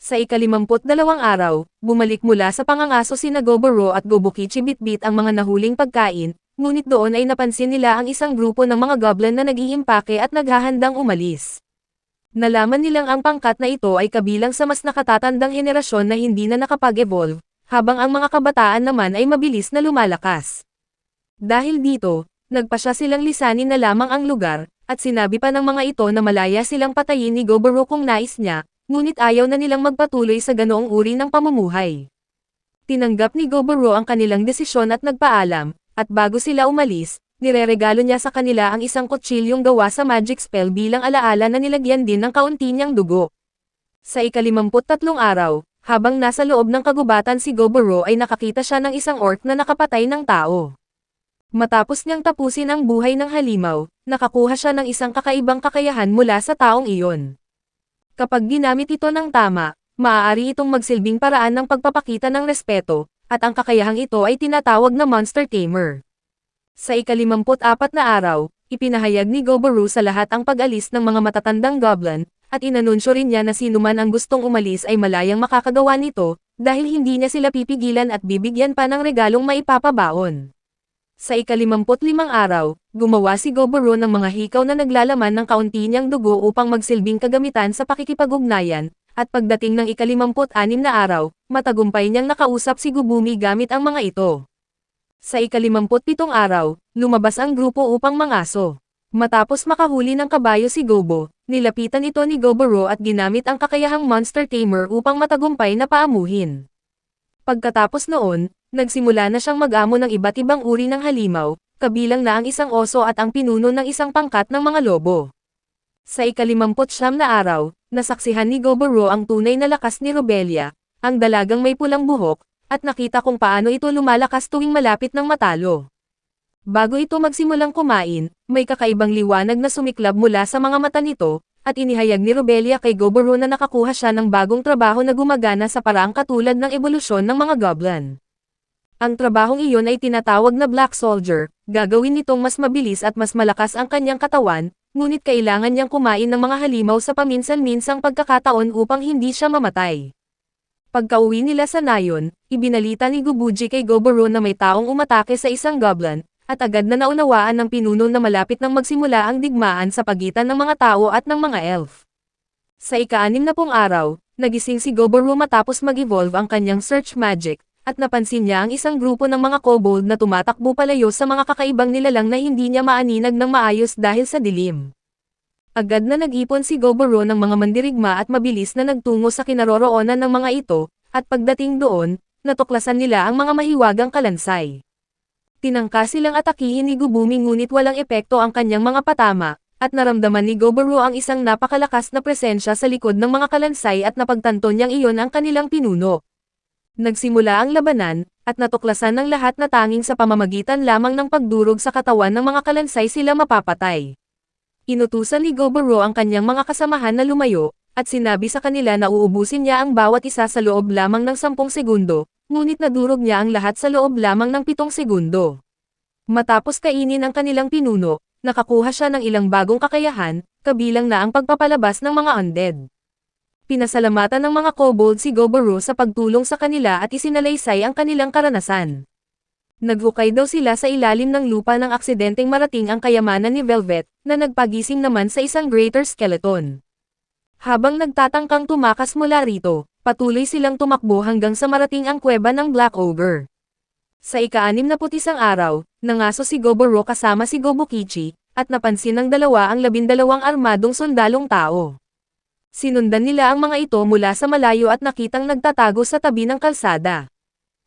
Sa ika-52 araw, bumalik mula sa pangangaso sina Goboro at Gobukichi bitbit ang mga nahuling pagkain, ngunit doon ay napansin nila ang isang grupo ng mga goblin na nag-iimpake at naghahandang umalis. Nalaman nilang ang pangkat na ito ay kabilang sa mas nakatatandang henerasyon na hindi na nakapag-evolve, habang ang mga kabataan naman ay mabilis na lumalakas. Dahil dito, nagpasya silang lisanin na lamang ang lugar, at sinabi pa ng mga ito na malaya silang patayin ni Goboro kung nais niya, ngunit ayaw na nilang magpatuloy sa ganoong uri ng pamumuhay. Tinanggap ni Goboro ang kanilang desisyon at nagpaalam, at bago sila umalis, nireregalo niya sa kanila ang isang kutsilyong gawa sa magic spell bilang alaala na nilagyan din ng kaunti niyang dugo. Sa ika-53 araw, habang nasa loob ng kagubatan si Goboro ay nakakita siya ng isang orc na nakapatay ng tao. Matapos niyang tapusin ang buhay ng halimaw, nakakuha siya ng isang kakaibang kakayahan mula sa taong iyon. Kapag ginamit ito ng tama, maaari itong magsilbing paraan ng pagpapakita ng respeto, at ang kakayahang ito ay tinatawag na Monster Tamer. Sa ika-54 na araw, ipinahayag ni Goboro sa lahat ang pag-alis ng mga matatandang goblin, at inanunsyo rin niya na sino man ang gustong umalis ay malayang makakagawa nito, dahil hindi niya sila pipigilan at bibigyan pa ng regalong maipapabaon. Sa ika-55 araw, gumawa si Goboro ng mga hikaw na naglalaman ng kaunti niyang dugo upang magsilbing kagamitan sa pakikipag-ugnayan, at pagdating ng ika-56 na araw, matagumpay niyang nakausap si Gubumi gamit ang mga ito. Sa ika-57 araw, lumabas ang grupo upang mangaso. Matapos makahuli ng kabayo si Gobo, nilapitan ito ni Goboro at ginamit ang kakayahang Monster Tamer upang matagumpay na paamuhin. Pagkatapos noon, nagsimula na siyang mag-amo ng iba't ibang uri ng halimaw, kabilang na ang isang oso at ang pinuno ng isang pangkat ng mga lobo. Sa ika-59 na araw, nasaksihan ni Goboro ang tunay na lakas ni Robelia, ang dalagang may pulang buhok, at nakita kung paano ito lumalakas tuwing malapit ng matalo. Bago ito magsimulang kumain, may kakaibang liwanag na sumiklab mula sa mga mata nito, at inihayag ni Robelia kay Goboro na nakakuha siya ng bagong trabaho na gumagana sa paraang katulad ng ebolusyon ng mga goblin. Ang trabahong iyon ay tinatawag na Black Soldier, gagawin nitong mas mabilis at mas malakas ang kanyang katawan, ngunit kailangan niyang kumain ng mga halimaw sa paminsan-minsang pagkakataon upang hindi siya mamatay. Pagkauwi nila sa nayon, ibinalita ni Gubuji kay Goboro na may taong umatake sa isang goblin, at agad na naunawaan ng pinuno na malapit nang magsimula ang digmaan sa pagitan ng mga tao at ng mga elf. Sa ika-60 araw, nagising si Goboro matapos mag-evolve ang kanyang search magic, at napansin niya ang isang grupo ng mga kobold na tumatakbo palayo sa mga kakaibang nilalang na hindi niya maaninag ng maayos dahil sa dilim. Agad na nag-ipon si Goboro ng mga mandirigma at mabilis na nagtungo sa kinaroroonan ng mga ito, at pagdating doon, natuklasan nila ang mga mahiwagang kalansay. Tinangka silang atakihin ni Gubumi ngunit walang epekto ang kanyang mga patama, at naramdaman ni Goboro ang isang napakalakas na presensya sa likod ng mga kalansay at napagtanto niyang iyon ang kanilang pinuno. Nagsimula ang labanan, at natuklasan ng lahat na tanging sa pamamagitan lamang ng pagdurog sa katawan ng mga kalansay sila mapapatay. Inutusan ni Goboro ang kanyang mga kasamahan na lumayo, at sinabi sa kanila na uubusin niya ang bawat isa sa loob lamang ng 10 segundo, ngunit nadurog niya ang lahat sa loob lamang ng 7 segundo. Matapos kainin ang kanilang pinuno, nakakuha siya ng ilang bagong kakayahan, kabilang na ang pagpapalabas ng mga undead. Pinasalamatan ng mga kobold si Goboro sa pagtulong sa kanila at isinalaysay ang kanilang karanasan. Naghukay daw sila sa ilalim ng lupa nang aksidenteng marating ang kayamanan ni Velvet, na nagpagising naman sa isang greater skeleton. Habang nagtatangkang tumakas mula rito, patuloy silang tumakbo hanggang sa marating ang kuweba ng Black Ogre. Sa ika-61 araw, nangaso si Goboro kasama si Gobukichi, at napansin ng dalawa ang 12 armadong sundalong tao. Sinundan nila ang mga ito mula sa malayo at nakitang nagtatago sa tabi ng kalsada.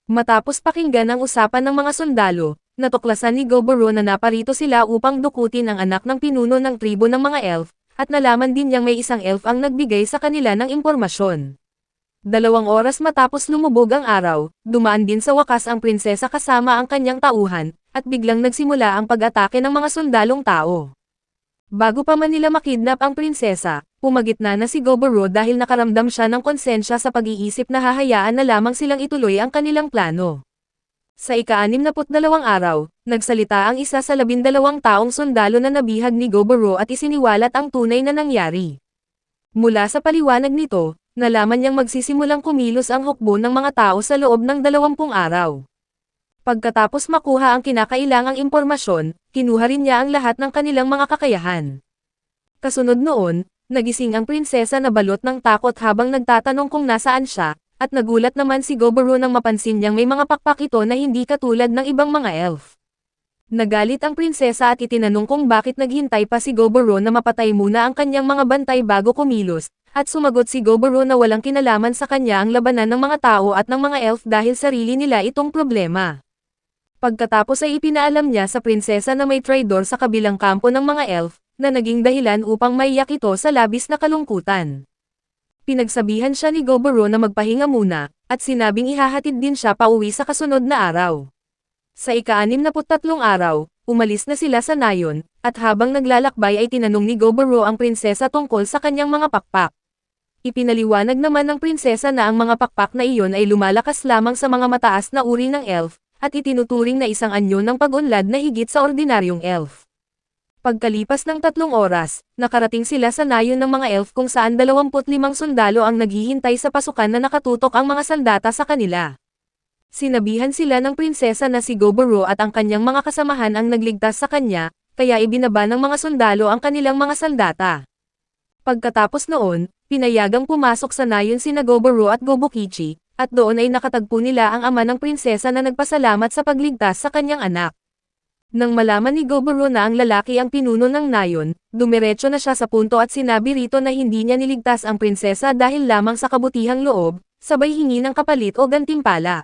Matapos pakinggan ang usapan ng mga sundalo, natuklasan ni Goboro na naparito sila upang dukutin ang anak ng pinuno ng tribo ng mga elf, at nalaman din niyang may isang elf ang nagbigay sa kanila ng impormasyon. 2 oras matapos lumubog ang araw, dumaan din sa wakas ang prinsesa kasama ang kanyang tauhan, at biglang nagsimula ang pag-atake ng mga sundalong tao. Bago pa man nila makidnap ang prinsesa, pumagitna na si Goboro dahil nakaramdam siya ng konsensya sa pag-iisip na hahayaan na lamang silang ituloy ang kanilang plano. Sa ika-62 araw, nagsalita ang isa sa 12 taong sundalo na nabihag ni Goboro at isiniwalat ang tunay na nangyari. Mula sa paliwanag nito, nalaman niyang magsisimulang kumilos ang hukbo ng mga tao sa loob ng 20 araw. Pagkatapos makuha ang kinakailangang impormasyon, kinuha rin niya ang lahat ng kanilang mga kakayahan. Kasunod noon, nagising ang prinsesa na balot ng takot habang nagtatanong kung nasaan siya, at nagulat naman si Goboro nang mapansin niyang may mga pakpak ito na hindi katulad ng ibang mga elf. Nagalit ang prinsesa at itinanong kung bakit naghintay pa si Goboro na mapatay muna ang kanyang mga bantay bago kumilos, at sumagot si Goboro na walang kinalaman sa kanya ang labanan ng mga tao at ng mga elf dahil sarili nila itong problema. Pagkatapos ay ipinaalam niya sa prinsesa na may traidor sa kabilang kampo ng mga elf, na naging dahilan upang maiyak ito sa labis na kalungkutan. Pinagsabihan siya ni Goboro na magpahinga muna, at sinabing ihahatid din siya pauwi sa kasunod na araw. Sa ika-63 araw, umalis na sila sa nayon, at habang naglalakbay ay tinanong ni Goboro ang prinsesa tungkol sa kanyang mga pakpak. Ipinaliwanag naman ng prinsesa na ang mga pakpak na iyon ay lumalakas lamang sa mga mataas na uri ng elf, at itinuturing na isang anyo ng pag-unlad na higit sa ordinaryong elf. Pagkalipas ng 3 oras, nakarating sila sa nayon ng mga elf kung saan 25 sundalo ang naghihintay sa pasukan na nakatutok ang mga sandata sa kanila. Sinabihan sila ng prinsesa na si Goboro at ang kanyang mga kasamahan ang nagligtas sa kanya, kaya ibinaba ng mga sundalo ang kanilang mga sandata. Pagkatapos noon, pinayagang pumasok sa nayon sina Goboro at Gobukichi, at doon ay nakatagpo nila ang ama ng prinsesa na nagpasalamat sa pagligtas sa kanyang anak. Nang malaman ni Goboro na ang lalaki ang pinuno ng nayon, dumiretso na siya sa punto at sinabi rito na hindi niya niligtas ang prinsesa dahil lamang sa kabutihang loob, sabay hingi ng kapalit o gantimpala.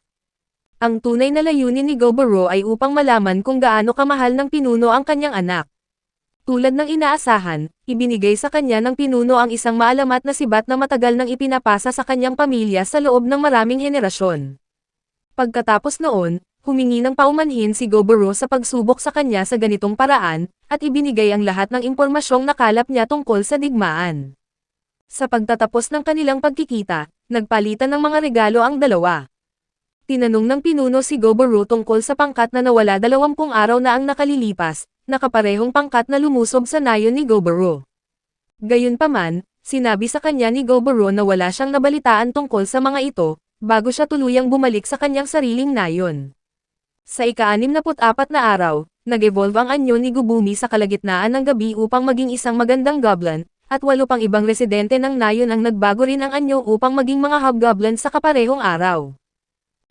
Ang tunay na layunin ni Goboro ay upang malaman kung gaano kamahal ng pinuno ang kanyang anak. Tulad ng inaasahan, ibinigay sa kanya ng pinuno ang isang maalamat na sibat na matagal nang ipinapasa sa kanyang pamilya sa loob ng maraming henerasyon. Pagkatapos noon, humingi ng paumanhin si Goboro sa pagsubok sa kanya sa ganitong paraan, at ibinigay ang lahat ng impormasyong nakalap niya tungkol sa digmaan. Sa pagtatapos ng kanilang pagkikita, nagpalitan ng mga regalo ang dalawa. Tinanong ng pinuno si Goboro tungkol sa pangkat na nawala 20 araw na ang nakalilipas, nakaparehong pangkat na lumusob sa nayon ni Goboro. Gayunpaman, sinabi sa kanya ni Goboro na wala siyang nabalitaan tungkol sa mga ito, bago siya tuluyang bumalik sa kanyang sariling nayon. Sa ika-64 na araw, nag-evolve ang anyo ni Gubumi sa kalagitnaan ng gabi upang maging isang magandang goblin, at 8 pang ibang residente ng nayon ang nagbago rin ang anyo upang maging mga hobgoblin sa kaparehong araw.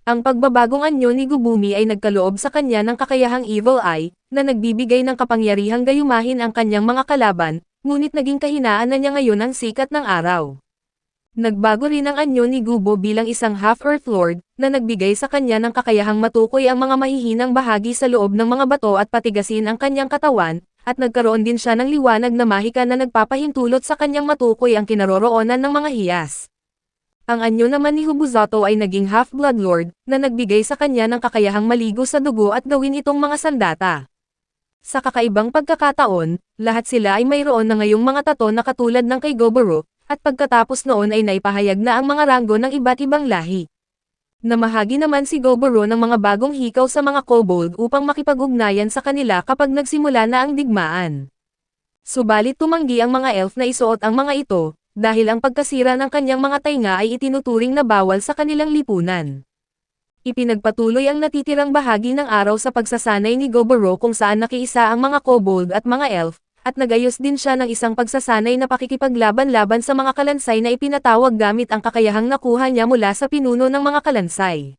Ang pagbabagong anyo ni Gubumi ay nagkaloob sa kanya ng kakayahang Evil Eye, na nagbibigay ng kapangyarihang gayumahin ang kanyang mga kalaban, ngunit naging kahinaan na niya ngayon ang sikat ng araw. Nagbago rin ang anyo ni Gubo bilang isang Half-Earth Lord, na nagbigay sa kanya ng kakayahang matukoy ang mga mahihinang bahagi sa loob ng mga bato at patigasin ang kanyang katawan, at nagkaroon din siya ng liwanag na mahika na nagpapahintulot sa kanyang matukoy ang kinaroroonan ng mga hiyas. Ang anyo naman ni Hubuzato ay naging Half-Blood Lord, na nagbigay sa kanya ng kakayahang maligo sa dugo at gawin itong mga sandata. Sa kakaibang pagkakataon, lahat sila ay mayroon na ngayong mga tato na katulad ng kay Goboro, at pagkatapos noon ay naipahayag na ang mga ranggo ng iba't ibang lahi. Namahagi naman si Goboro ng mga bagong hikaw sa mga kobold upang makipag-ugnayan sa kanila kapag nagsimula na ang digmaan. Subalit tumanggi ang mga elf na isuot ang mga ito, dahil ang pagkasira ng kanyang mga tainga ay itinuturing na bawal sa kanilang lipunan. Ipinagpatuloy ang natitirang bahagi ng araw sa pagsasanay ni Goboro kung saan nakiisa ang mga kobold at mga elf, at nagayos din siya ng isang pagsasanay na pakikipaglaban-laban sa mga kalansay na ipinatawag gamit ang kakayahang nakuha niya mula sa pinuno ng mga kalansay.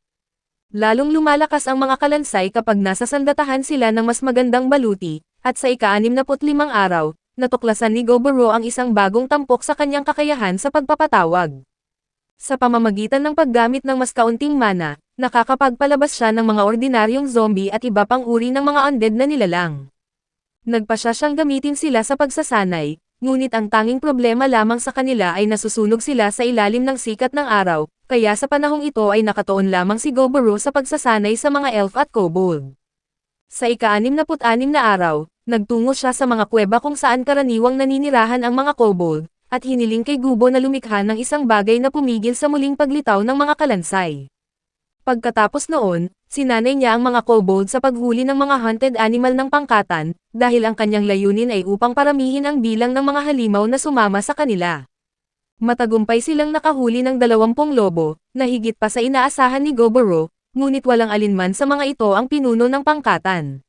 Lalong lumalakas ang mga kalansay kapag nasa sandatahan sila ng mas magandang baluti, at sa ika-65 araw, natuklasan ni Goboro ang isang bagong tampok sa kanyang kakayahan sa pagpapatawag. Sa pamamagitan ng paggamit ng mas kaunting mana, nakakapagpalabas siya ng mga ordinaryong zombie at iba pang uri ng mga undead na nilalang. Nagpasya siyang gamitin sila sa pagsasanay, ngunit ang tanging problema lamang sa kanila ay nasusunog sila sa ilalim ng sikat ng araw, kaya sa panahong ito ay nakatuon lamang si Goboro sa pagsasanay sa mga elf at kobold. Sa ika-66 na araw, nagtungo siya sa mga kuweba kung saan karaniwang naninirahan ang mga kobold, at hiniling kay Gubo na lumikha ng isang bagay na pumigil sa muling paglitaw ng mga kalansay. Pagkatapos noon, sinanay niya ang mga kobold sa paghuli ng mga hunted animal ng pangkatan, dahil ang kanyang layunin ay upang paramihin ang bilang ng mga halimaw na sumama sa kanila. Matagumpay silang nakahuli ng 20 lobo, na higit pa sa inaasahan ni Goboro, ngunit walang alinman sa mga ito ang pinuno ng pangkatan.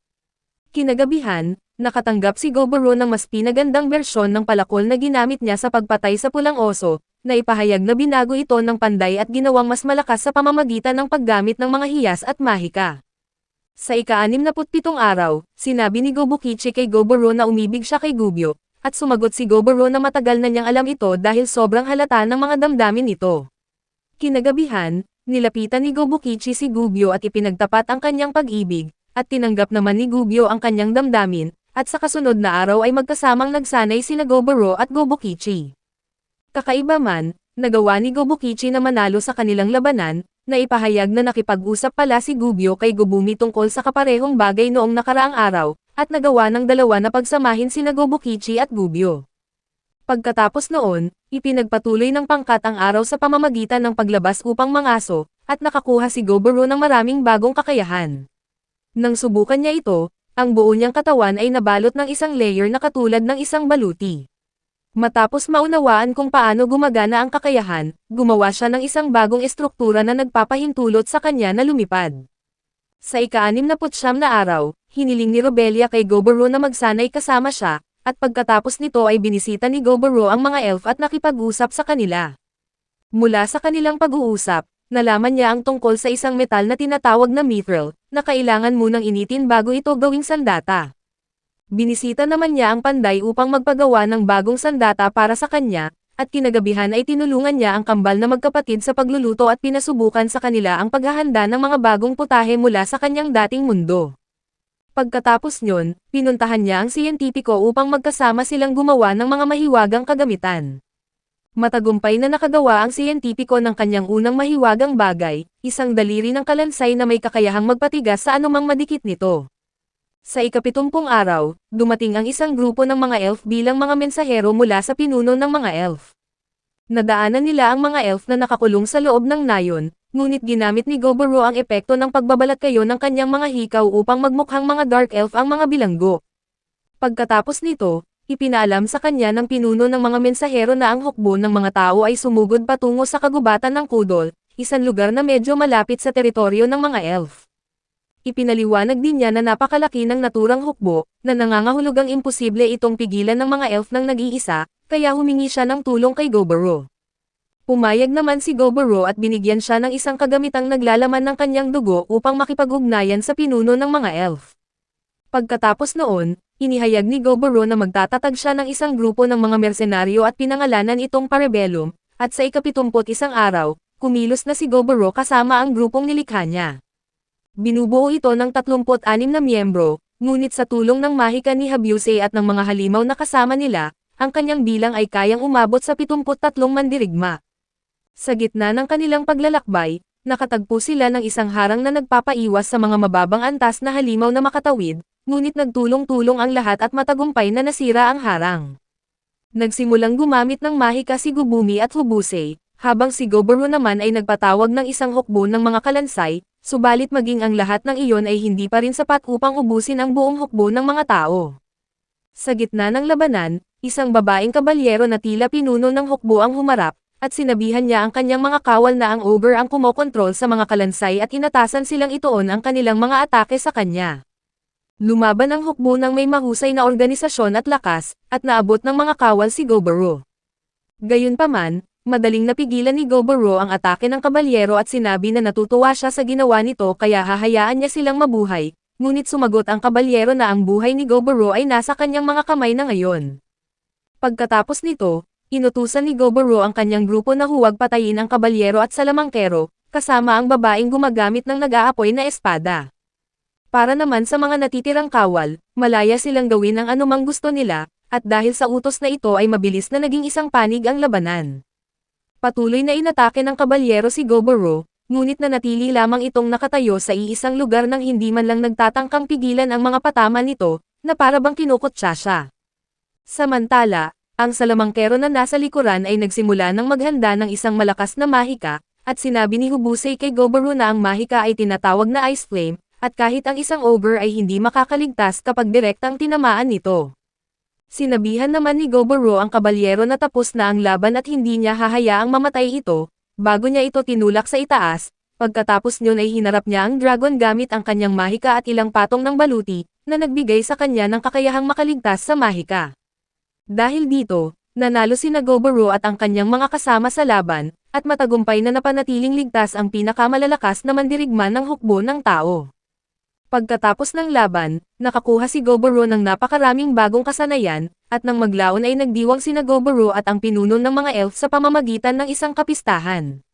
Kinagabihan, nakatanggap si Goboro ng mas pinagandang bersyon ng palakol na ginamit niya sa pagpatay sa pulang oso, na ipahayag na binago ito ng panday at ginawang mas malakas sa pamamagitan ng paggamit ng mga hiyas at mahika. Sa ika-67 araw, sinabi ni Gobukichi kay Goboro na umibig siya kay Gubyo, at sumagot si Goboro na matagal na niyang alam ito dahil sobrang halata ng mga damdamin nito. Kinagabihan, nilapitan ni Gobukichi si Gubyo at ipinagtapat ang kanyang pag-ibig, at tinanggap naman ni Gubyo ang kanyang damdamin, at sa kasunod na araw ay magkasamang nagsanay sina Goboro at Gobukichi. Kakaiba man, nagawa ni Gobukichi na manalo sa kanilang labanan, na ipahayag na nakipag-usap pala si Gubyo kay Gobumi tungkol sa kaparehong bagay noong nakaraang araw, at nagawa ng dalawa na pagsamahin sina Gobukichi at Gubyo. Pagkatapos noon, ipinagpatuloy ng pangkat ang araw sa pamamagitan ng paglabas upang mangaso, at nakakuha si Goboro ng maraming bagong kakayahan. Nang subukan niya ito, ang buo niyang katawan ay nabalot ng isang layer na katulad ng isang baluti. Matapos maunawaan kung paano gumagana ang kakayahan, gumawa siya ng isang bagong estruktura na nagpapahintulot sa kanya na lumipad. Sa ika-69 na araw, hiniling ni Robelia kay Goboro na magsanay kasama siya, at pagkatapos nito ay binisita ni Goboro ang mga elf at nakipag-usap sa kanila. Mula sa kanilang pag-uusap, nalaman niya ang tungkol sa isang metal na tinatawag na mithril, na kailangan munang initin bago ito gawing sandata. Binisita naman niya ang panday upang magpagawa ng bagong sandata para sa kanya, at kinagabihan ay tinulungan niya ang kambal na magkapatid sa pagluluto at pinasubukan sa kanila ang paghahanda ng mga bagong putahe mula sa kanyang dating mundo. Pagkatapos nyon, pinuntahan niya ang siyentipiko upang magkasama silang gumawa ng mga mahiwagang kagamitan. Matagumpay na nakagawa ang siyentipiko ng kanyang unang mahiwagang bagay, isang daliri ng kalansay na may kakayahang magpatigas sa anumang madikit nito. Sa ika-70 araw, dumating ang isang grupo ng mga elf bilang mga mensahero mula sa pinuno ng mga elf. Nadaanan nila ang mga elf na nakakulong sa loob ng nayon, ngunit ginamit ni Goboro ang epekto ng pagbabalat kayo ng kanyang mga hikaw upang magmukhang mga dark elf ang mga bilanggo. Pagkatapos nito, ipinaalam sa kanya ng pinuno ng mga mensahero na ang hukbo ng mga tao ay sumugod patungo sa kagubatan ng Kudol, isang lugar na medyo malapit sa teritoryo ng mga elf. Ipinaliwanag din niya na napakalaki ng naturang hukbo, na nangangahulugang imposible itong pigilan ng mga elf ng nag-iisa, kaya humingi siya ng tulong kay Goboro. Pumayag naman si Goboro at binigyan siya ng isang kagamitang naglalaman ng kanyang dugo upang makipag-ugnayan sa pinuno ng mga elf. Pagkatapos noon, inihayag ni Goboro na magtatatag siya ng isang grupo ng mga mersenaryo at pinangalanan itong Parebellum, at sa ika-71 araw, kumilos na si Goboro kasama ang grupong nilikha niya. Binubuo ito ng 36 na miyembro, ngunit sa tulong ng mahika ni Habuse at ng mga halimaw na kasama nila, ang kanyang bilang ay kayang umabot sa 73 mandirigma. Sa gitna ng kanilang paglalakbay, nakatagpo sila ng isang harang na nagpapaiwas sa mga mababang antas na halimaw na makatawid, ngunit nagtulong-tulong ang lahat at matagumpay na nasira ang harang. Nagsimulang gumamit ng mahika si Gubumi at Hubuse, habang si Goboro naman ay nagpatawag ng isang hukbo ng mga kalansay, subalit maging ang lahat ng iyon ay hindi pa rin sapat upang ubusin ang buong hukbo ng mga tao. Sa gitna ng labanan, isang babaeng kabalyero na tila pinuno ng hukbo ang humarap, at sinabihan niya ang kanyang mga kawal na ang ogre ang kumokontrol sa mga kalansay at inatasan silang ituon ang kanilang mga atake sa kanya. Lumaban ang hukbo ng may mahusay na organisasyon at lakas, at naabot ng mga kawal si Gobaro. Gayunpaman, madaling napigilan ni Gobaro ang atake ng kabalyero at sinabi na natutuwa siya sa ginawa nito kaya hahayaan niya silang mabuhay. Ngunit sumagot ang kabalyero na ang buhay ni Gobaro ay nasa kanyang mga kamay na ngayon. Pagkatapos nito, inutusan ni Gobaro ang kanyang grupo na huwag patayin ang kabalyero at salamangkero, kasama ang babaeng gumagamit ng nag-aapoy na espada. Para naman sa mga natitirang kawal, malaya silang gawin ang anumang gusto nila, at dahil sa utos na ito ay mabilis na naging isang panig ang labanan. Patuloy na inatake ng kabalyero si Gobaro, ngunit nanatili lamang itong nakatayo sa iisang lugar nang hindi man lang nagtatangkang pigilan ang mga patama nito, na para bang kinukutsa siya. Samantala, ang salamangkero na nasa likuran ay nagsimula ng maghanda ng isang malakas na mahika, at sinabi ni Hubusei kay Gobaro na ang mahika ay tinatawag na Ice Flame, at kahit ang isang ogre ay hindi makakaligtas kapag direktang tinamaan nito. Sinabihan naman ni Gobaro ang kabalyero na tapos na ang laban at hindi niya hahayaang mamatay ito, bago niya ito tinulak sa itaas. Pagkatapos niyon ay hinarap niya ang dragon gamit ang kanyang mahika at ilang patong ng baluti, na nagbigay sa kanya ng kakayahang makaligtas sa mahika. Dahil dito, nanalo sina Gobaro at ang kanyang mga kasama sa laban, at matagumpay na napanatiling ligtas ang pinakamalalakas na mandirigma ng hukbo ng tao. Pagkatapos ng laban, nakakuha si Gobaro ng napakaraming bagong kasanayan, at nang maglaon ay nagdiwang sina Gobaro at ang pinuno ng mga elf sa pamamagitan ng isang kapistahan.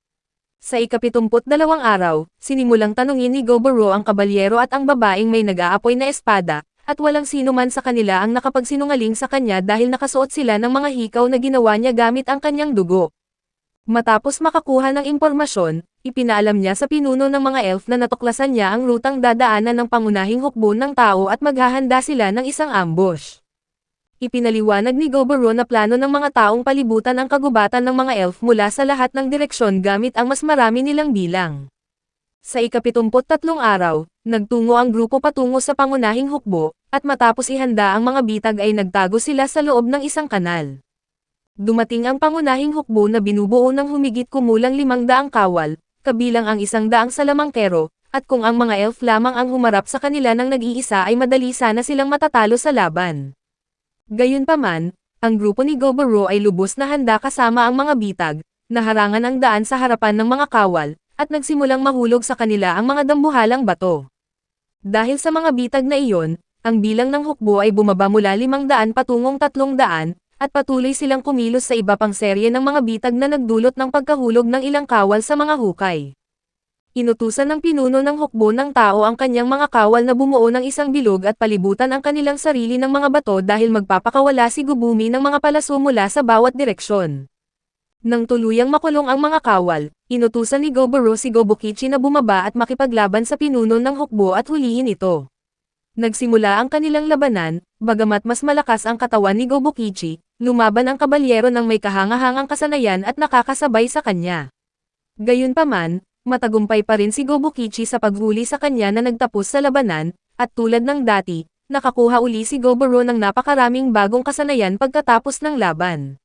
Sa ika-72 araw, sinimulang tanungin ni Gobaro ang kabalyero at ang babaeng may nag-aapoy na espada, at walang sino man sa kanila ang nakapagsinungaling sa kanya dahil nakasuot sila ng mga hikaw na ginawa niya gamit ang kanyang dugo. Matapos makakuha ng impormasyon, ipinaalam niya sa pinuno ng mga elf na natuklasan niya ang rutang dadaanan ng pangunahing hukbo ng tao at maghahanda sila ng isang ambush. Ipinaliwanag ni Gobaro na plano ng mga taong palibutan ang kagubatan ng mga elf mula sa lahat ng direksyon gamit ang mas marami nilang bilang. Sa ika-73 araw, nagtungo ang grupo patungo sa pangunahing hukbo, at matapos ihanda ang mga bitag ay nagtago sila sa loob ng isang kanal. Dumating ang pangunahing hukbo na binubuo ng humigit kumulang 500 kawal, kabilang ang 100 salamangkero, at kung ang mga elf lamang ang humarap sa kanila ng nag-iisa ay madali sana silang matatalo sa laban. Gayunpaman, ang grupo ni Gobaro ay lubos na handa kasama ang mga bitag, naharangan ang daan sa harapan ng mga kawal, at nagsimulang mahulog sa kanila ang mga dambuhalang bato. Dahil sa mga bitag na iyon, ang bilang ng hukbo ay bumaba mula 500 patungong 300, at patuloy silang kumilos sa iba pang serye ng mga bitag na nagdulot ng pagkahulog ng ilang kawal sa mga hukay. Inutusan ng pinuno ng hukbo ng tao ang kanyang mga kawal na bumuo ng isang bilog at palibutan ang kanilang sarili ng mga bato dahil magpapakawala si Gubumi ng mga palaso mula sa bawat direksyon. Nang tuluyang makulong ang mga kawal, inutusan ni Gobaro si Gobukichi na bumaba at makipaglaban sa pinuno ng hukbo at hulihin ito. Nagsimula ang kanilang labanan, bagamat mas malakas ang katawan ni Gobukichi, lumaban ang kabalyero ng may kahangahangang kasanayan at nakakasabay sa kanya. Gayunpaman, matagumpay pa rin si Gobukichi sa paghuli sa kanya na nagtapos sa labanan, at tulad ng dati, nakakuha uli si Gobaro ng napakaraming bagong kasanayan pagkatapos ng laban.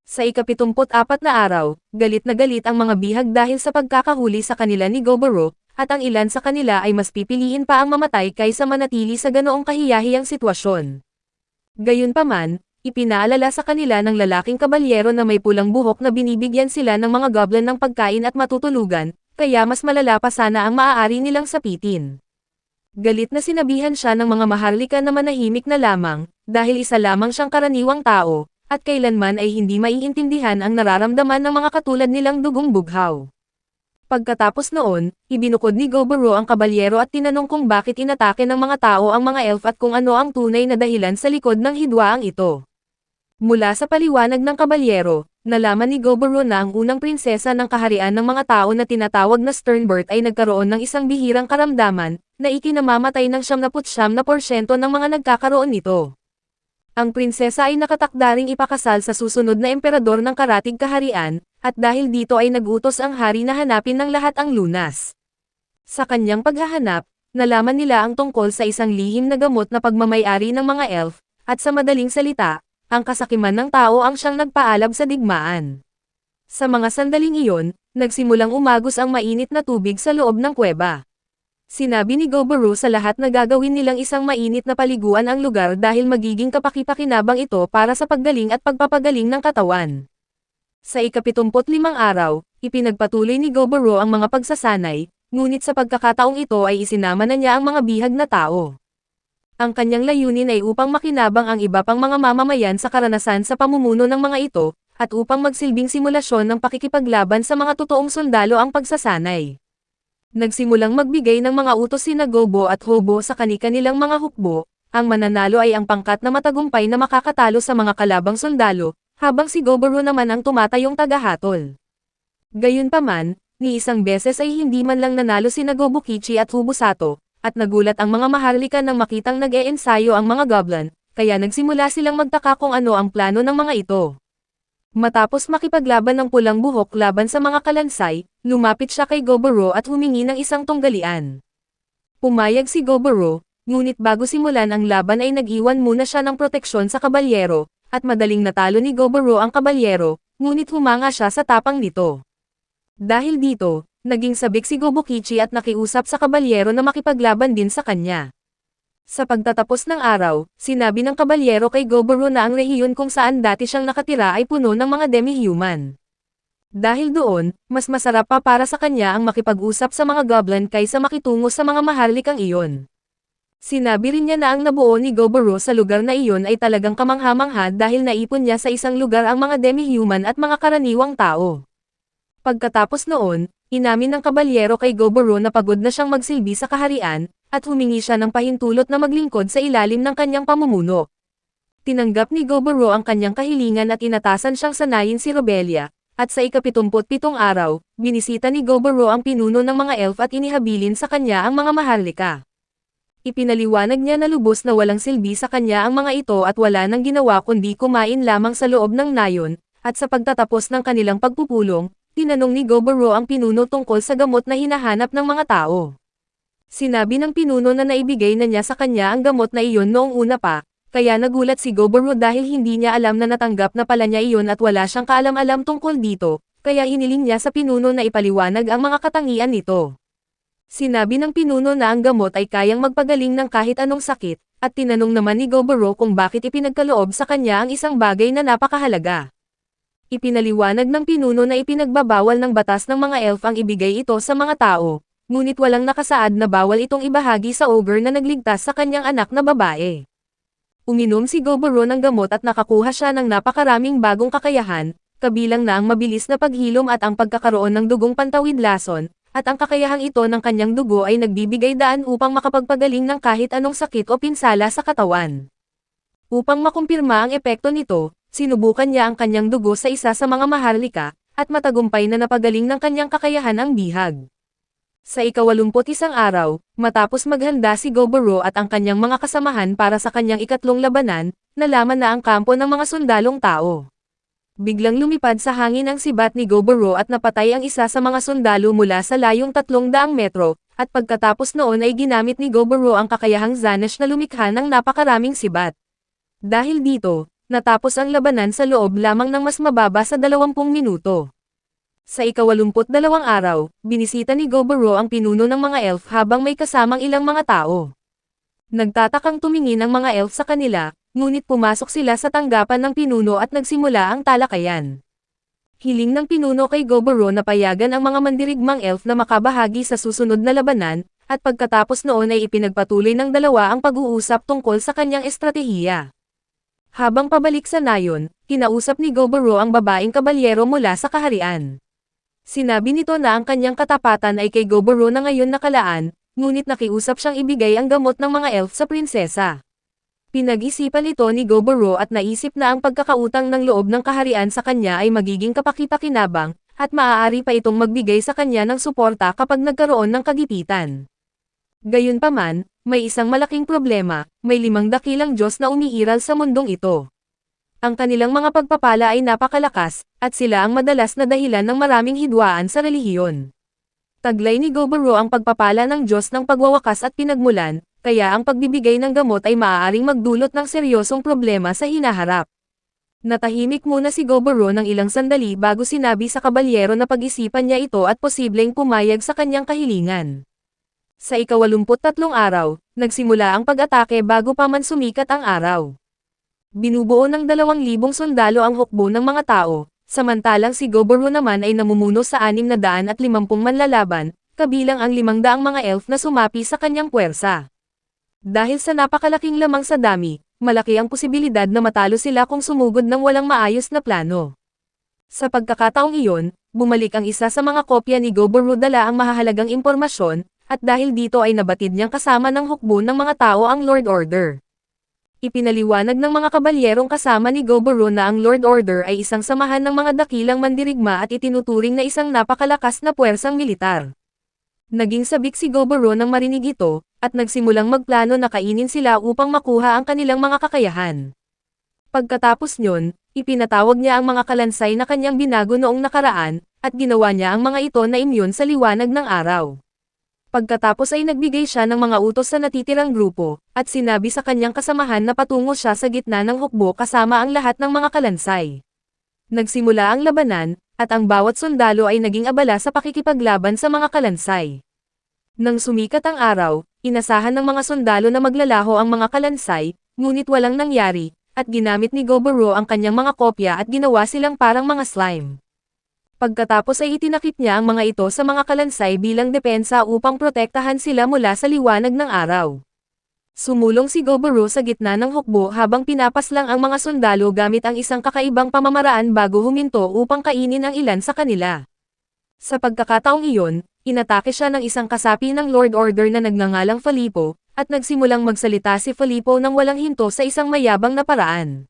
Sa ika-74 na araw, galit na galit ang mga bihag dahil sa pagkakahuli sa kanila ni Gobaro, at ang ilan sa kanila ay mas pipiliin pa ang mamatay kaysa manatili sa ganoong kahiyahiyang sitwasyon. Gayunpaman, ipinaalala sa kanila ng lalaking kabalyero na may pulang buhok na binibigyan sila ng mga goblin ng pagkain at matutulugan, kaya mas malala pa sana ang maaari nilang sapitin. Galit na sinabihan siya ng mga maharlika na manahimik na lamang, dahil isa lamang siyang karaniwang tao, at kailanman ay hindi maiintindihan ang nararamdaman ng mga katulad nilang dugong bughaw. Pagkatapos noon, ibinukod ni Gobaro ang kabalyero at tinanong kung bakit inatake ng mga tao ang mga elf at kung ano ang tunay na dahilan sa likod ng hidwaang ito. Mula sa paliwanag ng kabalyero, nalaman ni Gobaro na ang unang prinsesa ng kaharian ng mga tao na tinatawag na Sternbert ay nagkaroon ng isang bihirang karamdaman, na ikinamamatay ng 79% ng mga nagkakaroon nito. Ang prinsesa ay nakatakdaring ipakasal sa susunod na emperador ng karatig kaharian, at dahil dito ay nagutos ang hari na hanapin ng lahat ang lunas. Sa kanyang paghahanap, nalaman nila ang tungkol sa isang lihim na gamot na pagmamay-ari ng mga elf, at sa madaling salita, ang kasakiman ng tao ang siyang nagpaalab sa digmaan. Sa mga sandaling iyon, nagsimulang umagos ang mainit na tubig sa loob ng kuweba. Sinabi ni Goboro sa lahat na gagawin nilang isang mainit na paliguan ang lugar dahil magiging kapaki-pakinabang ito para sa paggaling at pagpapagaling ng katawan. Sa ika-75 araw, ipinagpatuloy ni Goboro ang mga pagsasanay, ngunit sa pagkakataong ito ay isinama na niya ang mga bihag na tao. Ang kanyang layunin ay upang makinabang ang iba pang mga mamamayan sa karanasan sa pamumuno ng mga ito, at upang magsilbing simulasyon ng pakikipaglaban sa mga totoong sundalo ang pagsasanay. Nagsimulang magbigay ng mga utos sina Gobo at Hobo sa kani-kanilang mga hukbo, ang mananalo ay ang pangkat na matagumpay na makakatalo sa mga kalabang sundalo, habang si Goboro naman ang tumatayong tagahatol. Gayunpaman, ni isang beses ay hindi man lang nanalo sina Gobukichi at Hubusato, at nagulat ang mga maharlika nang makitang nag-e-ensayo ang mga goblin, kaya nagsimula silang magtaka kung ano ang plano ng mga ito. Matapos makipaglaban ng pulang buhok laban sa mga kalansay, lumapit siya kay Goboro at humingi ng isang tunggalian. Pumayag si Goboro, ngunit bago simulan ang laban ay nag-iwan muna siya ng proteksyon sa kabalyero, at madaling natalo ni Goboro ang kabalyero, ngunit humanga siya sa tapang nito. Dahil dito, naging sabik si Gobukichi at nakiusap sa kabalyero na makipaglaban din sa kanya. Sa pagtatapos ng araw, sinabi ng kabalyero kay Goboro na ang rehiyon kung saan dati siyang nakatira ay puno ng mga demi-human. Dahil doon, mas masarap pa para sa kanya ang makipag-usap sa mga goblin kaysa makitungo sa mga maharlikang iyon. Sinabi rin niya na ang nabuo ni Goboro sa lugar na iyon ay talagang kamangha-mangha dahil naipon niya sa isang lugar ang mga demi-human at mga karaniwang tao. Pagkatapos noon, inamin ng kabalyero kay Goboro na pagod na siyang magsilbi sa kaharian, at humingi siya ng pahintulot na maglingkod sa ilalim ng kanyang pamumuno. Tinanggap ni Goboro ang kanyang kahilingan at inatasan siyang sanayin si Robelia, at sa ika-77 araw, binisita ni Goboro ang pinuno ng mga elf at inihabilin sa kanya ang mga maharlika. Ipinaliwanag niya na lubos na walang silbi sa kanya ang mga ito at wala nang ginawa kundi kumain lamang sa loob ng nayon, at sa pagtatapos ng kanilang pagpupulong, tinanong ni Goboro ang pinuno tungkol sa gamot na hinahanap ng mga tao. Sinabi ng pinuno na naibigay na niya sa kanya ang gamot na iyon noong una pa, kaya nagulat si Goboro dahil hindi niya alam na natanggap na pala niya iyon at wala siyang kaalam-alam tungkol dito, kaya hiniling niya sa pinuno na ipaliwanag ang mga katangian nito. Sinabi ng pinuno na ang gamot ay kayang magpagaling ng kahit anong sakit, at tinanong naman ni Goboro kung bakit ipinagkaloob sa kanya ang isang bagay na napakahalaga. Ipinaliwanag ng pinuno na ipinagbabawal ng batas ng mga elf ang ibigay ito sa mga tao. Ngunit walang nakasaad na bawal itong ibahagi sa ogre na nagligtas sa kanyang anak na babae. Uminom si Goboro ng gamot at nakakuha siya ng napakaraming bagong kakayahan, kabilang na ang mabilis na paghilom at ang pagkakaroon ng dugong pantawid-lason, at ang kakayahang ito ng kanyang dugo ay nagbibigay daan upang makapagpagaling ng kahit anong sakit o pinsala sa katawan. Upang makumpirma ang epekto nito, sinubukan niya ang kanyang dugo sa isa sa mga maharlika, at matagumpay na napagaling ng kanyang kakayahan ang bihag. Sa ika-81 araw, matapos maghanda si Goboro at ang kanyang mga kasamahan para sa kanyang ikatlong labanan, nalaman na ang kampo ng mga sundalong tao. Biglang lumipad sa hangin ang sibat ni Goboro at napatay ang isa sa mga sundalo mula sa layong 300 metro, at pagkatapos noon ay ginamit ni Goboro ang kakayahang Zanesh na lumikha ng napakaraming sibat. Dahil dito, natapos ang labanan sa loob lamang ng mas mababa sa 20 minuto. Sa ika-82 araw, binisita ni Goboro ang pinuno ng mga elf habang may kasamang ilang mga tao. Nagtatakang tumingin ang mga elf sa kanila, ngunit pumasok sila sa tanggapan ng pinuno at nagsimula ang talakayan. Hiling ng pinuno kay Goboro na payagan ang mga mandirigmang elf na makabahagi sa susunod na labanan, at pagkatapos noon ay ipinagpatuloy ng dalawa ang pag-uusap tungkol sa kanyang estratehiya. Habang pabalik sa nayon, kinausap ni Goboro ang babaeng kabalyero mula sa kaharian. Sinabi nito na ang kanyang katapatan ay kay Goboro na ngayon nakalaan, ngunit nakiusap siyang ibigay ang gamot ng mga elf sa prinsesa. Pinag-isipan ito ni Goboro at naisip na ang pagkakautang ng loob ng kaharian sa kanya ay magiging kapaki-pakinabang, at maaari pa itong magbigay sa kanya ng suporta kapag nagkaroon ng kagipitan. Gayunpaman, may isang malaking problema, may 5 dakilang Diyos na umiiral sa mundong ito. Ang kanilang mga pagpapala ay napakalakas, at sila ang madalas na dahilan ng maraming hidwaan sa relihiyon. Taglay ni Goboro ang pagpapala ng Diyos ng pagwawakas at pinagmulan, kaya ang pagbibigay ng gamot ay maaaring magdulot ng seryosong problema sa hinaharap. Natahimik muna si Goboro ng ilang sandali bago sinabi sa kabalyero na pag-isipan niya ito at posibleng pumayag sa kanyang kahilingan. Sa ika-83 araw, nagsimula ang pag-atake bago pa man sumikat ang araw. Binubuo ng 2,000 sundalo ang hukbo ng mga tao, samantalang si Goboro naman ay namumuno sa 650 manlalaban, kabilang ang 500 mga elf na sumapi sa kanyang puwersa. Dahil sa napakalaking lamang sa dami, malaki ang posibilidad na matalo sila kung sumugod ng walang maayos na plano. Sa pagkakataong iyon, bumalik ang isa sa mga kopya ni Goboro dala ang mahahalagang impormasyon, at dahil dito ay nabatid niyang kasama ng hukbo ng mga tao ang Lord Order. Ipinaliwanag ng mga kabalyerong kasama ni Goboro na ang Lord Order ay isang samahan ng mga dakilang mandirigma at itinuturing na isang napakalakas na puwersang militar. Naging sabik si Goboro nang marinig ito, at nagsimulang magplano na kainin sila upang makuha ang kanilang mga kakayahan. Pagkatapos nyon, ipinatawag niya ang mga kalansay na kanyang binago noong nakaraan, at ginawa niya ang mga ito na imyon sa liwanag ng araw. Pagkatapos ay nagbigay siya ng mga utos sa natitirang grupo, at sinabi sa kanyang kasamahan na patungo siya sa gitna ng hukbo kasama ang lahat ng mga kalansay. Nagsimula ang labanan, at ang bawat sundalo ay naging abala sa pakikipaglaban sa mga kalansay. Nang sumikat ang araw, inasahan ng mga sundalo na maglalaho ang mga kalansay, ngunit walang nangyari, at ginamit ni Goboro ang kanyang mga kopya at ginawa silang parang mga slime. Pagkatapos ay itinakip niya ang mga ito sa mga kalansay bilang depensa upang protektahan sila mula sa liwanag ng araw. Sumulong si Goboro sa gitna ng hukbo habang pinapaslang ang mga sundalo gamit ang isang kakaibang pamamaraan bago huminto upang kainin ang ilan sa kanila. Sa pagkakataong iyon, inatake siya ng isang kasapi ng Lord Order na nagngangalang Filipo, at nagsimulang magsalita si Filipo nang walang hinto sa isang mayabang na paraan.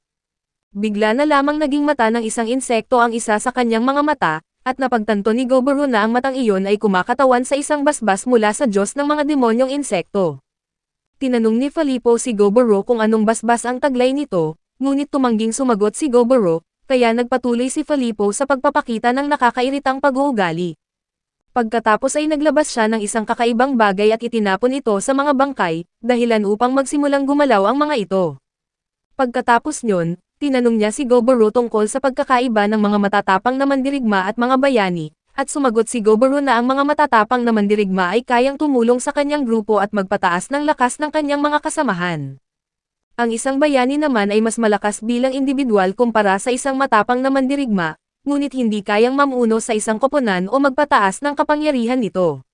Bigla na lamang naging mata ng isang insekto ang isa sa kanyang mga mata, at napagtanto ni Goboro na ang matang iyon ay kumakatawan sa isang basbas mula sa Diyos ng mga demonyong insekto. Tinanong ni Filipo si Goboro kung anong basbas ang taglay nito, ngunit tumangging sumagot si Goboro, kaya nagpatuloy si Filipo sa pagpapakita ng nakakairitang pag-uugali. Pagkatapos ay naglabas siya ng isang kakaibang bagay at itinapon ito sa mga bangkay, dahilan upang magsimulang gumalaw ang mga ito. Pagkatapos nyon, tinanong niya si Goboro tungkol sa pagkakaiba ng mga matatapang na mandirigma at mga bayani, at sumagot si Goboro na ang mga matatapang na mandirigma ay kayang tumulong sa kanyang grupo at magpataas ng lakas ng kanyang mga kasamahan. Ang isang bayani naman ay mas malakas bilang individual kumpara sa isang matapang na mandirigma, ngunit hindi kayang mamuno sa isang koponan o magpataas ng kapangyarihan nito.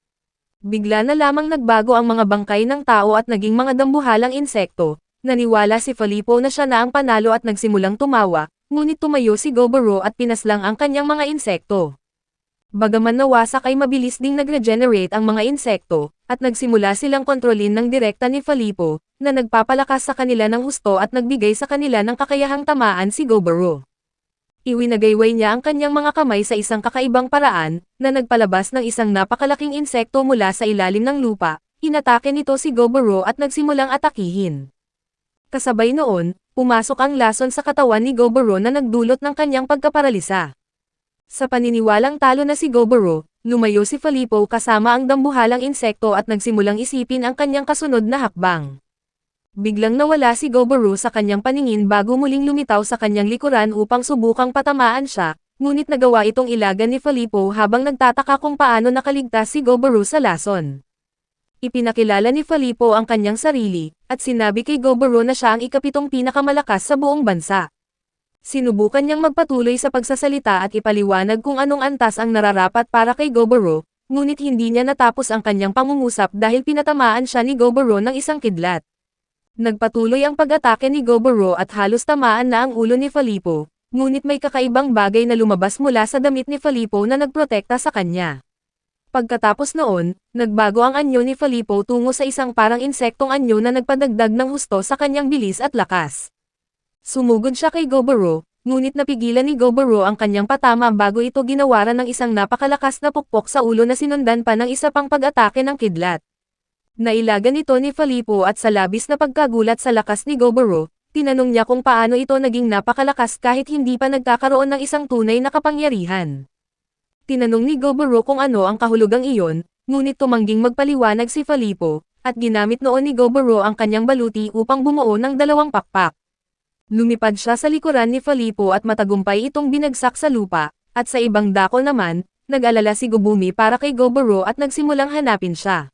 Bigla na lamang nagbago ang mga bangkay ng tao at naging mga dambuhalang insekto. Naniwala si Filipo na siya na ang panalo at nagsimulang tumawa, ngunit tumayo si Goboro at pinaslang ang kanyang mga insekto. Bagaman nawasak ay mabilis ding nag-regenerate ang mga insekto, at nagsimula silang kontrolin ng direkta ni Filipo, na nagpapalakas sa kanila ng husto at nagbigay sa kanila ng kakayahang tamaan si Goboro. Iwinagayway niya ang kanyang mga kamay sa isang kakaibang paraan, na nagpalabas ng isang napakalaking insekto mula sa ilalim ng lupa, inatake nito si Goboro at nagsimulang atakihin. Kasabay noon, pumasok ang lason sa katawan ni Goboro na nagdulot ng kanyang pagkaparalisa. Sa paniniwalang talo na si Goboro, lumayo si Filipo kasama ang dambuhalang insekto at nagsimulang isipin ang kanyang kasunod na hakbang. Biglang nawala si Goboro sa kanyang paningin bago muling lumitaw sa kanyang likuran upang subukang patamaan siya, ngunit nagawa itong ilagan ni Filipo habang nagtataka kung paano nakaligtas si Goboro sa lason. Ipinakilala ni Filipo ang kanyang sarili, at sinabi kay Goboro na siya ang ikapitong pinakamalakas sa buong bansa. Sinubukan niyang magpatuloy sa pagsasalita at ipaliwanag kung anong antas ang nararapat para kay Goboro, ngunit hindi niya natapos ang kanyang pangungusap dahil pinatamaan siya ni Goboro ng isang kidlat. Nagpatuloy ang pag-atake ni Goboro at halos tamaan na ang ulo ni Filipo, ngunit may kakaibang bagay na lumabas mula sa damit ni Filipo na nagprotekta sa kanya. Pagkatapos noon, nagbago ang anyo ni Filipo tungo sa isang parang insektong anyo na nagpadagdag ng husto sa kanyang bilis at lakas. Sumugod siya kay Goboro, ngunit napigilan ni Goboro ang kanyang patama bago ito ginawaran ng isang napakalakas na pukpok sa ulo na sinundan pa ng isa pang pag-atake ng kidlat. Nailagan ito ni Filipo at sa labis na pagkagulat sa lakas ni Goboro, tinanong niya kung paano ito naging napakalakas kahit hindi pa nagkakaroon ng isang tunay na kapangyarihan. Tinanong ni Goboro kung ano ang kahulugang iyon, ngunit tumangging magpaliwanag si Filipo, at ginamit noon ni Goboro ang kanyang baluti upang bumuo ng dalawang pakpak. Lumipad siya sa likuran ni Filippo at matagumpay itong binagsak sa lupa, at sa ibang dako naman, nag-alala si Gubumi para kay Goboro at nagsimulang hanapin siya.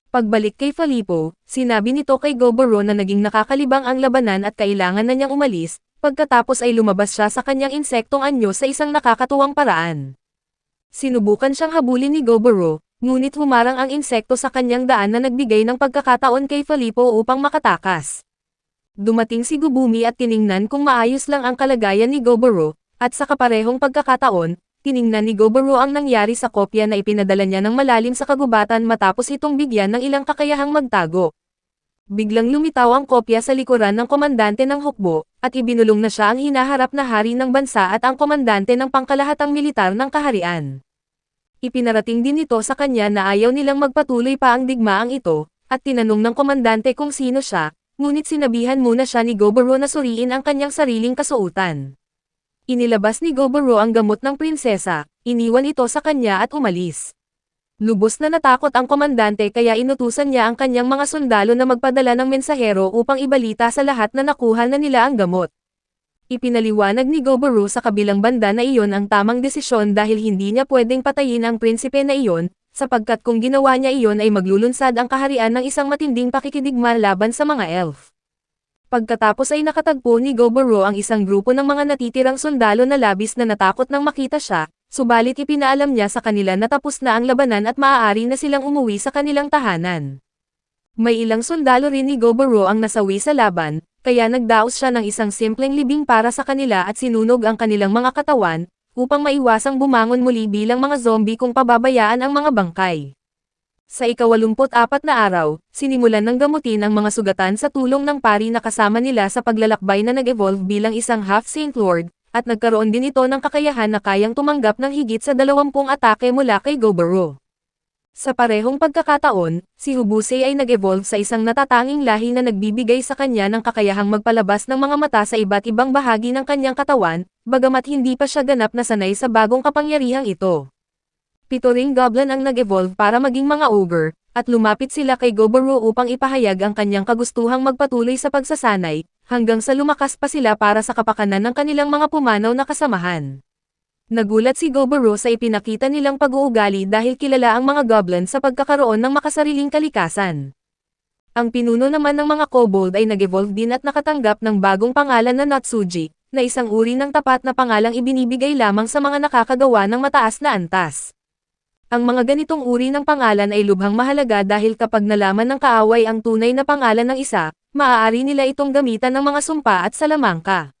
Pagbalik kay Filippo, sinabi nito kay Goboro na naging nakakalibang ang labanan at kailangan na niyang umalis, pagkatapos ay lumabas siya sa kanyang insektong anyo sa isang nakakatuwang paraan. Sinubukan siyang habulin ni Goboro, ngunit humarang ang insekto sa kanyang daan na nagbigay ng pagkakataon kay Filippo upang makatakas. Dumating si Gubumi at tiningnan kung maayos lang ang kalagayan ni Goboro, at sa kaparehong pagkakataon, tiningnan ni Goboro ang nangyari sa kopya na ipinadala niya ng malalim sa kagubatan matapos itong bigyan ng ilang kakayahang magtago. Biglang lumitaw ang kopya sa likuran ng komandante ng hukbo, at ibinulong na siya ang hinaharap na hari ng bansa at ang komandante ng pangkalahatang militar ng kaharian. Ipinarating din ito sa kanya na ayaw nilang magpatuloy pa ang digmaang ito, at tinanong ng komandante kung sino siya, ngunit sinabihan muna siya ni Goboro na suriin ang kanyang sariling kasuotan. Inilabas ni Goboro ang gamot ng prinsesa, iniwan ito sa kanya at umalis. Lubos na natakot ang komandante kaya inutusan niya ang kanyang mga sundalo na magpadala ng mensahero upang ibalita sa lahat na nakuha na nila ang gamot. Ipinaliwanag ni Goboro sa kabilang banda na iyon ang tamang desisyon dahil hindi niya pwedeng patayin ang prinsipe na iyon, sapagkat kung ginawa niya iyon ay maglulunsad ang kaharian ng isang matinding pakikidigma laban sa mga elf. Pagkatapos ay nakatagpo ni Goboro ang isang grupo ng mga natitirang sundalo na labis na natakot nang makita siya, subalit ipinaalam niya sa kanila na tapos na ang labanan at maaari na silang umuwi sa kanilang tahanan. May ilang sundalo rin ni Goboro ang nasawi sa laban, kaya nagdaos siya ng isang simpleng libing para sa kanila at sinunog ang kanilang mga katawan, upang maiwasang bumangon muli bilang mga zombie kung pababayaan ang mga bangkay. Sa ika-84 na araw, sinimulan ng gamutin ang mga sugatan sa tulong ng pari na kasama nila sa paglalakbay na nag-evolve bilang isang half-Saint Lord, at nagkaroon din ito ng kakayahan na kayang tumanggap ng higit sa 20 atake mula kay Goboro. Sa parehong pagkakataon, si Hubusei ay nag-evolve sa isang natatanging lahi na nagbibigay sa kanya ng kakayahang magpalabas ng mga mata sa iba't ibang bahagi ng kanyang katawan, bagamat hindi pa siya ganap na sanay sa bagong kapangyarihang ito. 7 ring goblin ang nag-evolve para maging mga ogre, at lumapit sila kay Goboro upang ipahayag ang kanyang kagustuhang magpatuloy sa pagsasanay, hanggang sa lumakas pa sila para sa kapakanan ng kanilang mga pumanaw na kasamahan. Nagulat si Goboro sa ipinakita nilang pag-uugali dahil kilala ang mga goblin sa pagkakaroon ng makasariling kalikasan. Ang pinuno naman ng mga kobold ay nag-evolve din at nakatanggap ng bagong pangalan na Natsuji, na isang uri ng tapat na pangalang ibinibigay lamang sa mga nakakagawa ng mataas na antas. Ang mga ganitong uri ng pangalan ay lubhang mahalaga dahil kapag nalaman ng kaaway ang tunay na pangalan ng isa, maaari nila itong gamitan ng mga sumpa at salamangka.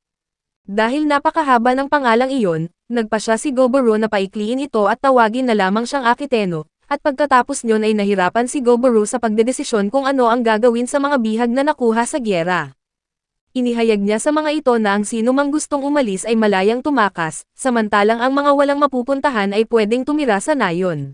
Dahil napakahaba ng pangalang iyon, nagpasya si Goboro na paikliin ito at tawagin na lamang siyang Akiteno, at pagkatapos nyon ay nahirapan si Goboro sa pagdedesisyon kung ano ang gagawin sa mga bihag na nakuha sa gyera. Inihayag niya sa mga ito na ang sino mang gustong umalis ay malayang tumakas, samantalang ang mga walang mapupuntahan ay pwedeng tumira sa nayon.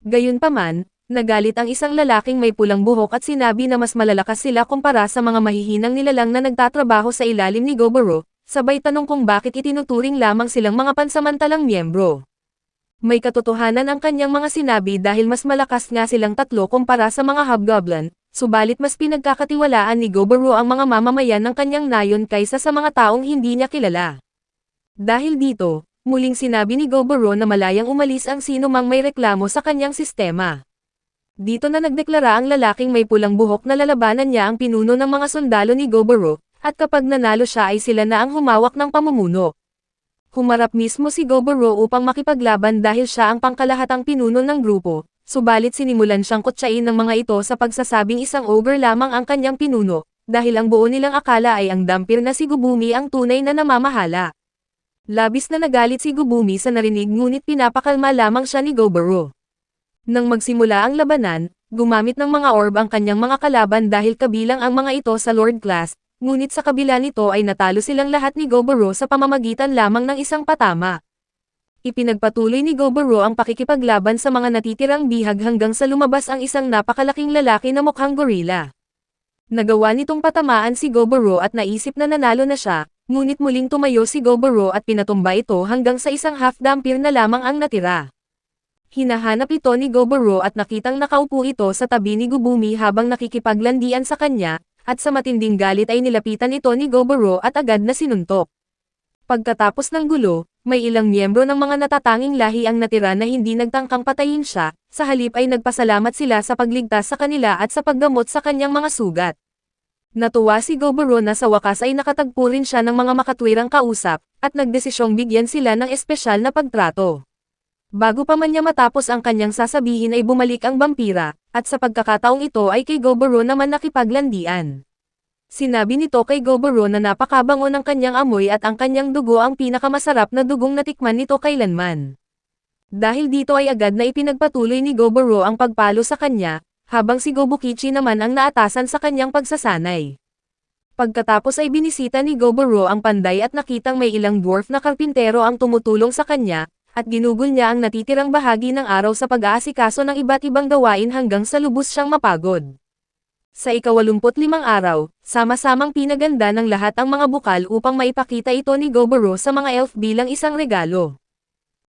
Gayunpaman, nagalit ang isang lalaking may pulang buhok at sinabi na mas malalakas sila kumpara sa mga mahihinang nilalang na nagtatrabaho sa ilalim ni Goboro, sabay tanong kung bakit itinuturing lamang silang mga pansamantalang miyembro. May katotohanan ang kanyang mga sinabi dahil mas malakas nga silang tatlo kumpara sa mga hobgoblin, subalit mas pinagkakatiwalaan ni Goboro ang mga mamamayan ng kanyang nayon kaysa sa mga taong hindi niya kilala. Dahil dito, muling sinabi ni Goboro na malayang umalis ang sino mang may reklamo sa kanyang sistema. Dito na nagdeklara ang lalaking may pulang buhok na lalabanan niya ang pinuno ng mga sundalo ni Goboro, at kapag nanalo siya ay sila na ang humawak ng pamumuno. Humarap mismo si Goboro upang makipaglaban dahil siya ang pangkalahatang pinuno ng grupo, subalit sinimulan siyang kutsain ng mga ito sa pagsasabing isang ogre lamang ang kanyang pinuno, dahil ang buo nilang akala ay ang dampir na si Gubumi ang tunay na namamahala. Labis na nagalit si Gubumi sa narinig ngunit pinapakalma lamang siya ni Goboro. Nang magsimula ang labanan, gumamit ng mga orb ang kanyang mga kalaban dahil kabilang ang mga ito sa Lord class, ngunit sa kabila nito ay natalo silang lahat ni Goboro sa pamamagitan lamang ng isang patama. Ipinagpatuloy ni Goboro ang pakikipaglaban sa mga natitirang bihag hanggang sa lumabas ang isang napakalaking lalaki na mukhang gorilla. Nagawa nitong patamaan si Goboro at naisip na nanalo na siya, ngunit muling tumayo si Goboro at pinatumba ito hanggang sa isang half-dampir na lamang ang natira. Hinahanap ito ni Goboro at nakitang nakaupo ito sa tabi ni Gubumi habang nakikipaglandian sa kanya, at sa matinding galit ay nilapitan ito ni Goboro at agad na sinuntok. Pagkatapos ng gulo, may ilang miyembro ng mga natatanging lahi ang natira na hindi nagtangkang patayin siya, sa halip ay nagpasalamat sila sa pagligtas sa kanila at sa paggamot sa kanyang mga sugat. Natuwa si Goboro na sa wakas ay nakatagpo rin siya ng mga makatwirang kausap, at nagdesisyong bigyan sila ng espesyal na pagtrato. Bago pa man niya matapos ang kanyang sasabihin ay bumalik ang vampira, at sa pagkakataong ito ay kay Goboro naman nakipaglandian. Sinabi nito kay Goboro na napakabango ng kanyang amoy at ang kanyang dugo ang pinakamasarap na dugong natikman nito kailanman. Dahil dito ay agad na ipinagpatuloy ni Goboro ang pagpalo sa kanya, habang si Gobukichi naman ang naatasan sa kanyang pagsasanay. Pagkatapos ay binisita ni Goboro ang panday at nakitang may ilang dwarf na karpintero ang tumutulong sa kanya, at ginugol niya ang natitirang bahagi ng araw sa pag-aasikaso ng iba't ibang gawain hanggang sa lubos siyang mapagod. Sa ika-85 araw, sama-samang pinaganda ng lahat ang mga bukal upang maipakita ito ni Goboro sa mga elf bilang isang regalo.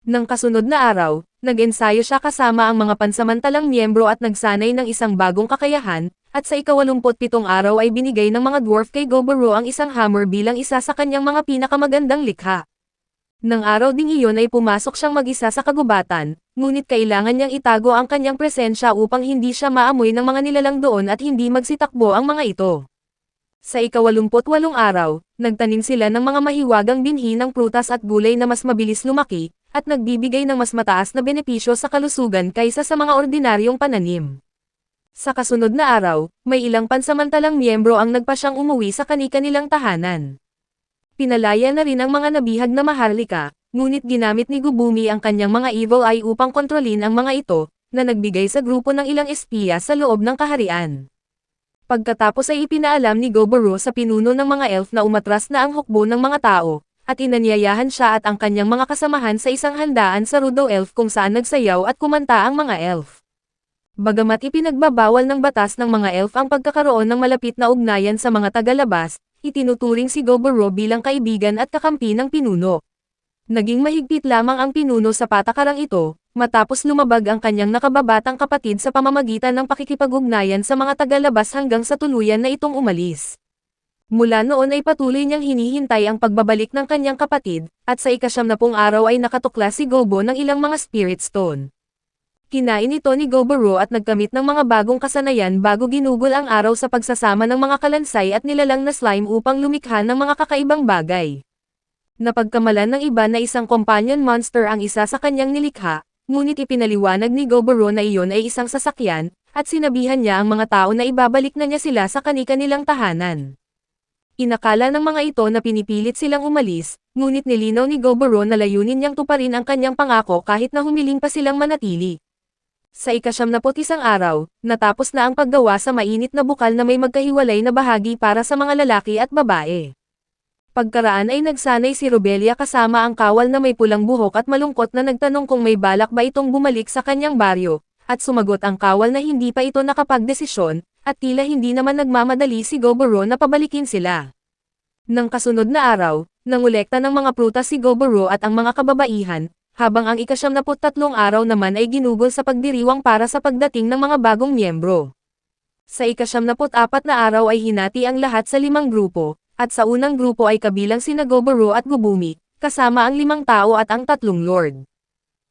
Nang kasunod na araw, nag-ensayo siya kasama ang mga pansamantalang miyembro at nagsanay ng isang bagong kakayahan, at sa ika-87 araw ay binigay ng mga dwarf kay Goboro ang isang hammer bilang isa sa kanyang mga pinakamagandang likha. Nang araw ding iyon ay pumasok siyang mag-isa sa kagubatan, ngunit kailangan niyang itago ang kanyang presensya upang hindi siya maamoy ng mga nilalang doon at hindi magsitakbo ang mga ito. Sa ika-88 araw, nagtanim sila ng mga mahiwagang binhi ng prutas at gulay na mas mabilis lumaki, at nagbibigay ng mas mataas na benepisyo sa kalusugan kaysa sa mga ordinaryong pananim. Sa kasunod na araw, may ilang pansamantalang miyembro ang nagpasyang umuwi sa kani-kanilang tahanan. Pinalaya na rin ang mga nabihag na maharlika, ngunit ginamit ni Gubumi ang kanyang mga evil eye upang kontrolin ang mga ito, na nagbigay sa grupo ng ilang espiya sa loob ng kaharian. Pagkatapos ay ipinaalam ni Goboro sa pinuno ng mga elf na umatras na ang hukbo ng mga tao, at inanyayahan siya at ang kanyang mga kasamahan sa isang handaan sa Rudo Elf kung saan nagsayaw at kumanta ang mga elf. Bagamat ipinagbabawal ng batas ng mga elf ang pagkakaroon ng malapit na ugnayan sa mga tagalabas, itinuturing si Goboro bilang kaibigan at kakampi ng pinuno. Naging mahigpit lamang ang pinuno sa patakarang ito, matapos lumabag ang kanyang nakababatang kapatid sa pamamagitan ng pakikipag-ugnayan sa mga tagalabas hanggang sa tuluyan na itong umalis. Mula noon ay patuloy niyang hinihintay ang pagbabalik ng kanyang kapatid, at sa ika-90 araw ay nakatuklas si Gobo ng ilang mga spirit stone. Kinain ito ni Goboro at nagkamit ng mga bagong kasanayan bago ginugol ang araw sa pagsasama ng mga kalansay at nilalang na slime upang lumikha ng mga kakaibang bagay. Napagkamalan ng iba na isang companion monster ang isa sa kanyang nilikha, ngunit ipinaliwanag ni Goboro na iyon ay isang sasakyan, at sinabihan niya ang mga tao na ibabalik na niya sila sa kani-kanilang tahanan. Inakala ng mga ito na pinipilit silang umalis, ngunit nilinaw ni Goboro na layunin niyang tuparin ang kanyang pangako kahit na humiling pa silang manatili. Sa ika-91 araw, natapos na ang paggawa sa mainit na bukal na may magkahiwalay na bahagi para sa mga lalaki at babae. Pagkaraan ay nagsanay si Robelia kasama ang kawal na may pulang buhok at malungkot na nagtanong kung may balak ba itong bumalik sa kanyang baryo, at sumagot ang kawal na hindi pa ito nakapagdesisyon, at tila hindi naman nagmamadali si Goboro na pabalikin sila. Nang kasunod na araw, nangolekta ng mga prutas si Goboro at ang mga kababaihan, habang ang ika-73 araw naman ay ginugol sa pagdiriwang para sa pagdating ng mga bagong miyembro. Sa ika-74 na araw ay hinati ang lahat sa 5 grupo, at sa unang grupo ay kabilang sina Goboro at Gubumi, kasama ang 5 tao at ang 3 lord.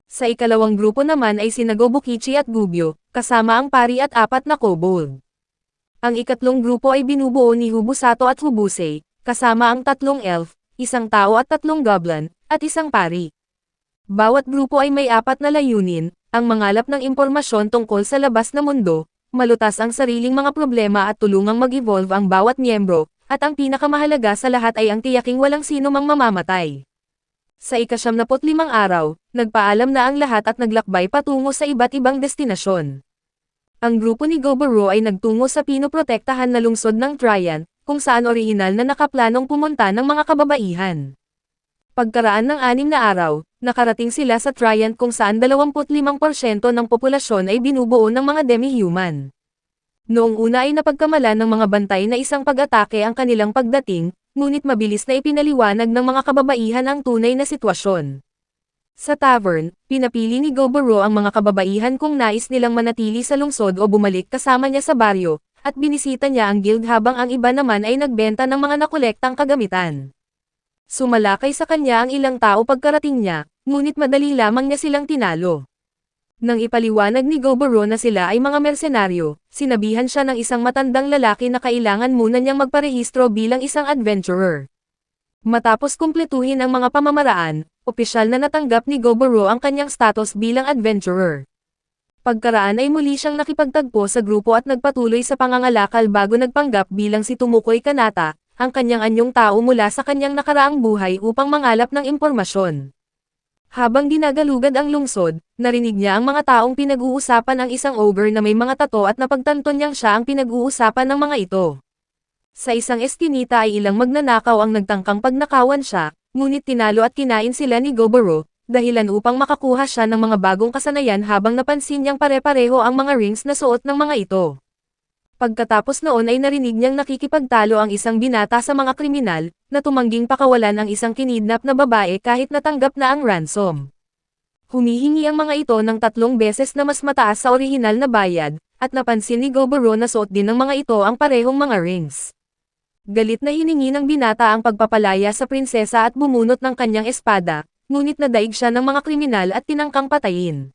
Sa ikalawang grupo naman ay sina Gobukichi at Gubyo, kasama ang pari at 4 na kobold. Ang ikatlong grupo ay binubuo ni Hubusato at Hubusei, kasama ang 3 elf, 1 tao at 3 goblin, at 1 pari. Bawat grupo ay may 4 na layunin, ang mangalap ng impormasyon tungkol sa labas na mundo, malutas ang sariling mga problema at tulungang mag-evolve ang bawat miyembro, at ang pinakamahalaga sa lahat ay ang tiyaking walang sino mang mamamatay. Sa ika-75 araw, nagpaalam na ang lahat at naglakbay patungo sa iba't ibang destinasyon. Ang grupo ni Goboro ay nagtungo sa pinoprotektahan na lungsod ng Trian, kung saan orihinal na nakaplanong pumunta ng mga kababaihan. Pagkaraan ng 6 na araw, nakarating sila sa Trian kung saan 25% ng populasyon ay binubuo ng mga demi-human. Noong una ay napagkamalan ng mga bantay na isang pag-atake ang kanilang pagdating, ngunit mabilis na ipinaliwanag ng mga kababaihan ang tunay na sitwasyon. Sa tavern, pinapili ni Goboro ang mga kababaihan kung nais nilang manatili sa lungsod o bumalik kasama niya sa baryo, at binisita niya ang guild habang ang iba naman ay nagbenta ng mga nakolektang kagamitan. Sumalakay sa kanya ang ilang tao pagkarating niya, ngunit madali lamang niya silang tinalo. Nang ipaliwanag ni Goboro na sila ay mga mersenaryo, sinabihan siya ng isang matandang lalaki na kailangan muna niyang magparehistro bilang isang adventurer. Matapos kumpletuhin ang mga pamamaraan, opisyal na natanggap ni Goboro ang kanyang status bilang adventurer. Pagkaraan ay muli siyang nakipagtagpo sa grupo at nagpatuloy sa pangangalakal bago nagpanggap bilang si Tomokoy Kanata, ang kanyang anyong tao mula sa kanyang nakaraang buhay upang mangalap ng impormasyon. Habang ginagalugad ang lungsod, narinig niya ang mga taong pinag-uusapan ang isang ogre na may mga tato at napagtanto niyang siya ang pinag-uusapan ng mga ito. Sa isang eskinita ay ilang magnanakaw ang nagtangkang pagnakawan siya, ngunit tinalo at kinain sila ni Goboro, dahilan upang makakuha siya ng mga bagong kasanayan habang napansin niyang pare-pareho ang mga rings na suot ng mga ito. Pagkatapos noon ay narinig niyang nakikipagtalo ang isang binata sa mga kriminal, na tumangging pakawalan ang isang kinidnap na babae kahit natanggap na ang ransom. Humihingi ang mga ito ng 3 beses na mas mataas sa orihinal na bayad, at napansin ni Goboro na suot din ng mga ito ang parehong mga rings. Galit na hiningi ng binata ang pagpapalaya sa prinsesa at bumunot ng kanyang espada, ngunit nadaig siya ng mga kriminal at tinangkang patayin.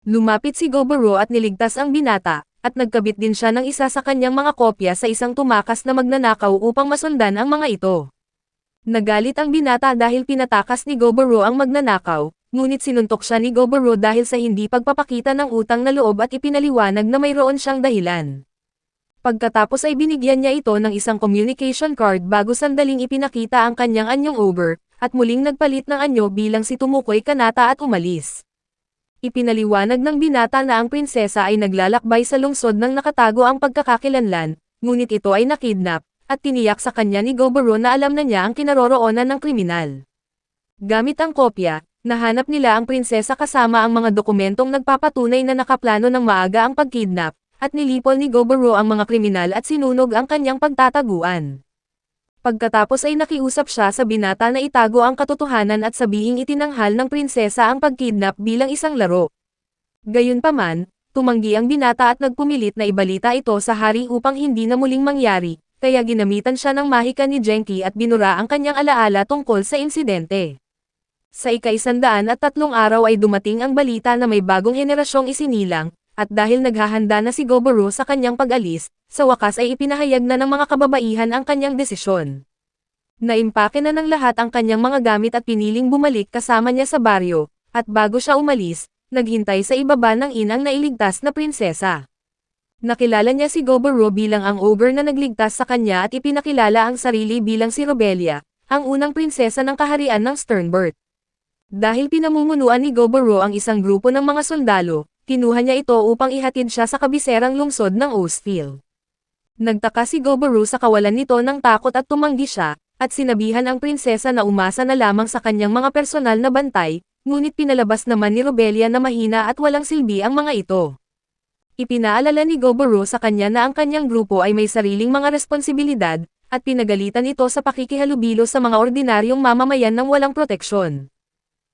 Lumapit si Goboro at niligtas ang binata, at nagkabit din siya ng isa sa kanyang mga kopya sa isang tumakas na magnanakaw upang masundan ang mga ito. Nagalit ang binata dahil pinatakas ni Goboro ang magnanakaw, ngunit sinuntok siya ni Goboro dahil sa hindi pagpapakita ng utang na loob at ipinaliwanag na mayroon siyang dahilan. Pagkatapos ay binigyan niya ito ng isang communication card bago sandaling ipinakita ang kanyang anyong ogre, at muling nagpalit ng anyo bilang si Tomokoy Kanata at umalis. Ipinaliwanag ng binata na ang prinsesa ay naglalakbay sa lungsod nang nakatago ang pagkakakilanlan, ngunit ito ay nakidnap, at tiniyak sa kanya ni Goboro na alam na niya ang kinaroroonan ng kriminal. Gamit ang kopya, nahanap nila ang prinsesa kasama ang mga dokumentong nagpapatunay na nakaplano ng maaga ang pagkidnap, at nilipol ni Goboro ang mga kriminal at sinunog ang kanyang pagtataguan. Pagkatapos ay nakiusap siya sa binata na itago ang katotohanan at sabihing itinanghal ng prinsesa ang pagkidnap bilang isang laro. Gayunpaman, tumanggi ang binata at nagpumilit na ibalita ito sa hari upang hindi na muling mangyari, kaya ginamitan siya ng mahika ni Genki at binura ang kanyang alaala tungkol sa insidente. Sa ika-103 araw ay dumating ang balita na may bagong henerasyong isinilang, at dahil naghahanda na si Goboro sa kanyang pag-alis, sa wakas ay ipinahayag na ng mga kababaihan ang kanyang desisyon. Naimpake na ng lahat ang kanyang mga gamit at piniling bumalik kasama niya sa baryo, at bago siya umalis, naghintay sa ibaba ng inang nailigtas na prinsesa. Nakilala niya si Goboro bilang ang ogre na nagligtas sa kanya at ipinakilala ang sarili bilang si Robelia, ang unang prinsesa ng kaharian ng Sternbert. Dahil pinamumunuan ni Goboro ang isang grupo ng mga sundalo, kinuha niya ito upang ihatid siya sa kabiserang lungsod ng Oathfield. Nagtaka si Goboro sa kawalan nito ng takot at tumanggi siya, at sinabihan ang prinsesa na umasa na lamang sa kanyang mga personal na bantay, ngunit pinalabas naman ni Robelia na mahina at walang silbi ang mga ito. Ipinaalala ni Goboro sa kanya na ang kanyang grupo ay may sariling mga responsibilidad, at pinagalitan ito sa pakikihalubilo sa mga ordinaryong mamamayan ng walang proteksyon.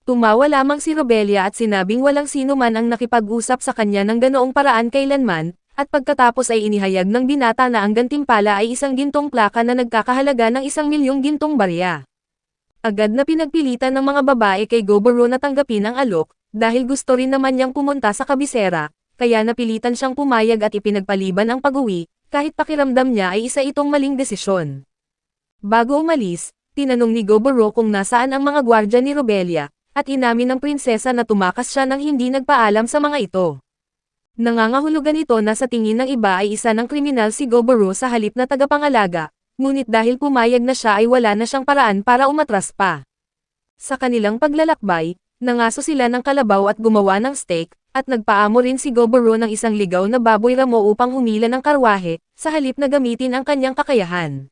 Tumawa lamang si Robelia at sinabing walang sino man ang nakipag-usap sa kanya ng ganoong paraan kailanman, at pagkatapos ay inihayag ng binata na ang gantimpala ay isang gintong plaka na nagkakahalaga ng 1,000,000 gintong barya. Agad na pinagpilitan ng mga babae kay Goboro na tanggapin ang alok, dahil gusto rin naman niyang pumunta sa kabisera, kaya napilitan siyang pumayag at ipinagpaliban ang pag-uwi, kahit pakiramdam niya ay isa itong maling desisyon. Bago umalis, tinanong ni Goboro kung nasaan ang mga gwardya ni Robelia, at inamin ng prinsesa na tumakas siya nang hindi nagpaalam sa mga ito. Nangangahulugan ito na sa tingin ng iba ay isa ng kriminal si Goboro sa halip na tagapangalaga, ngunit dahil pumayag na siya ay wala na siyang paraan para umatras pa. Sa kanilang paglalakbay, nangaso sila ng kalabaw at gumawa ng steak, at nagpaamo rin si Goboro ng isang ligaw na baboy ramo upang humila ng karwahe, sa halip na gamitin ang kanyang kakayahan.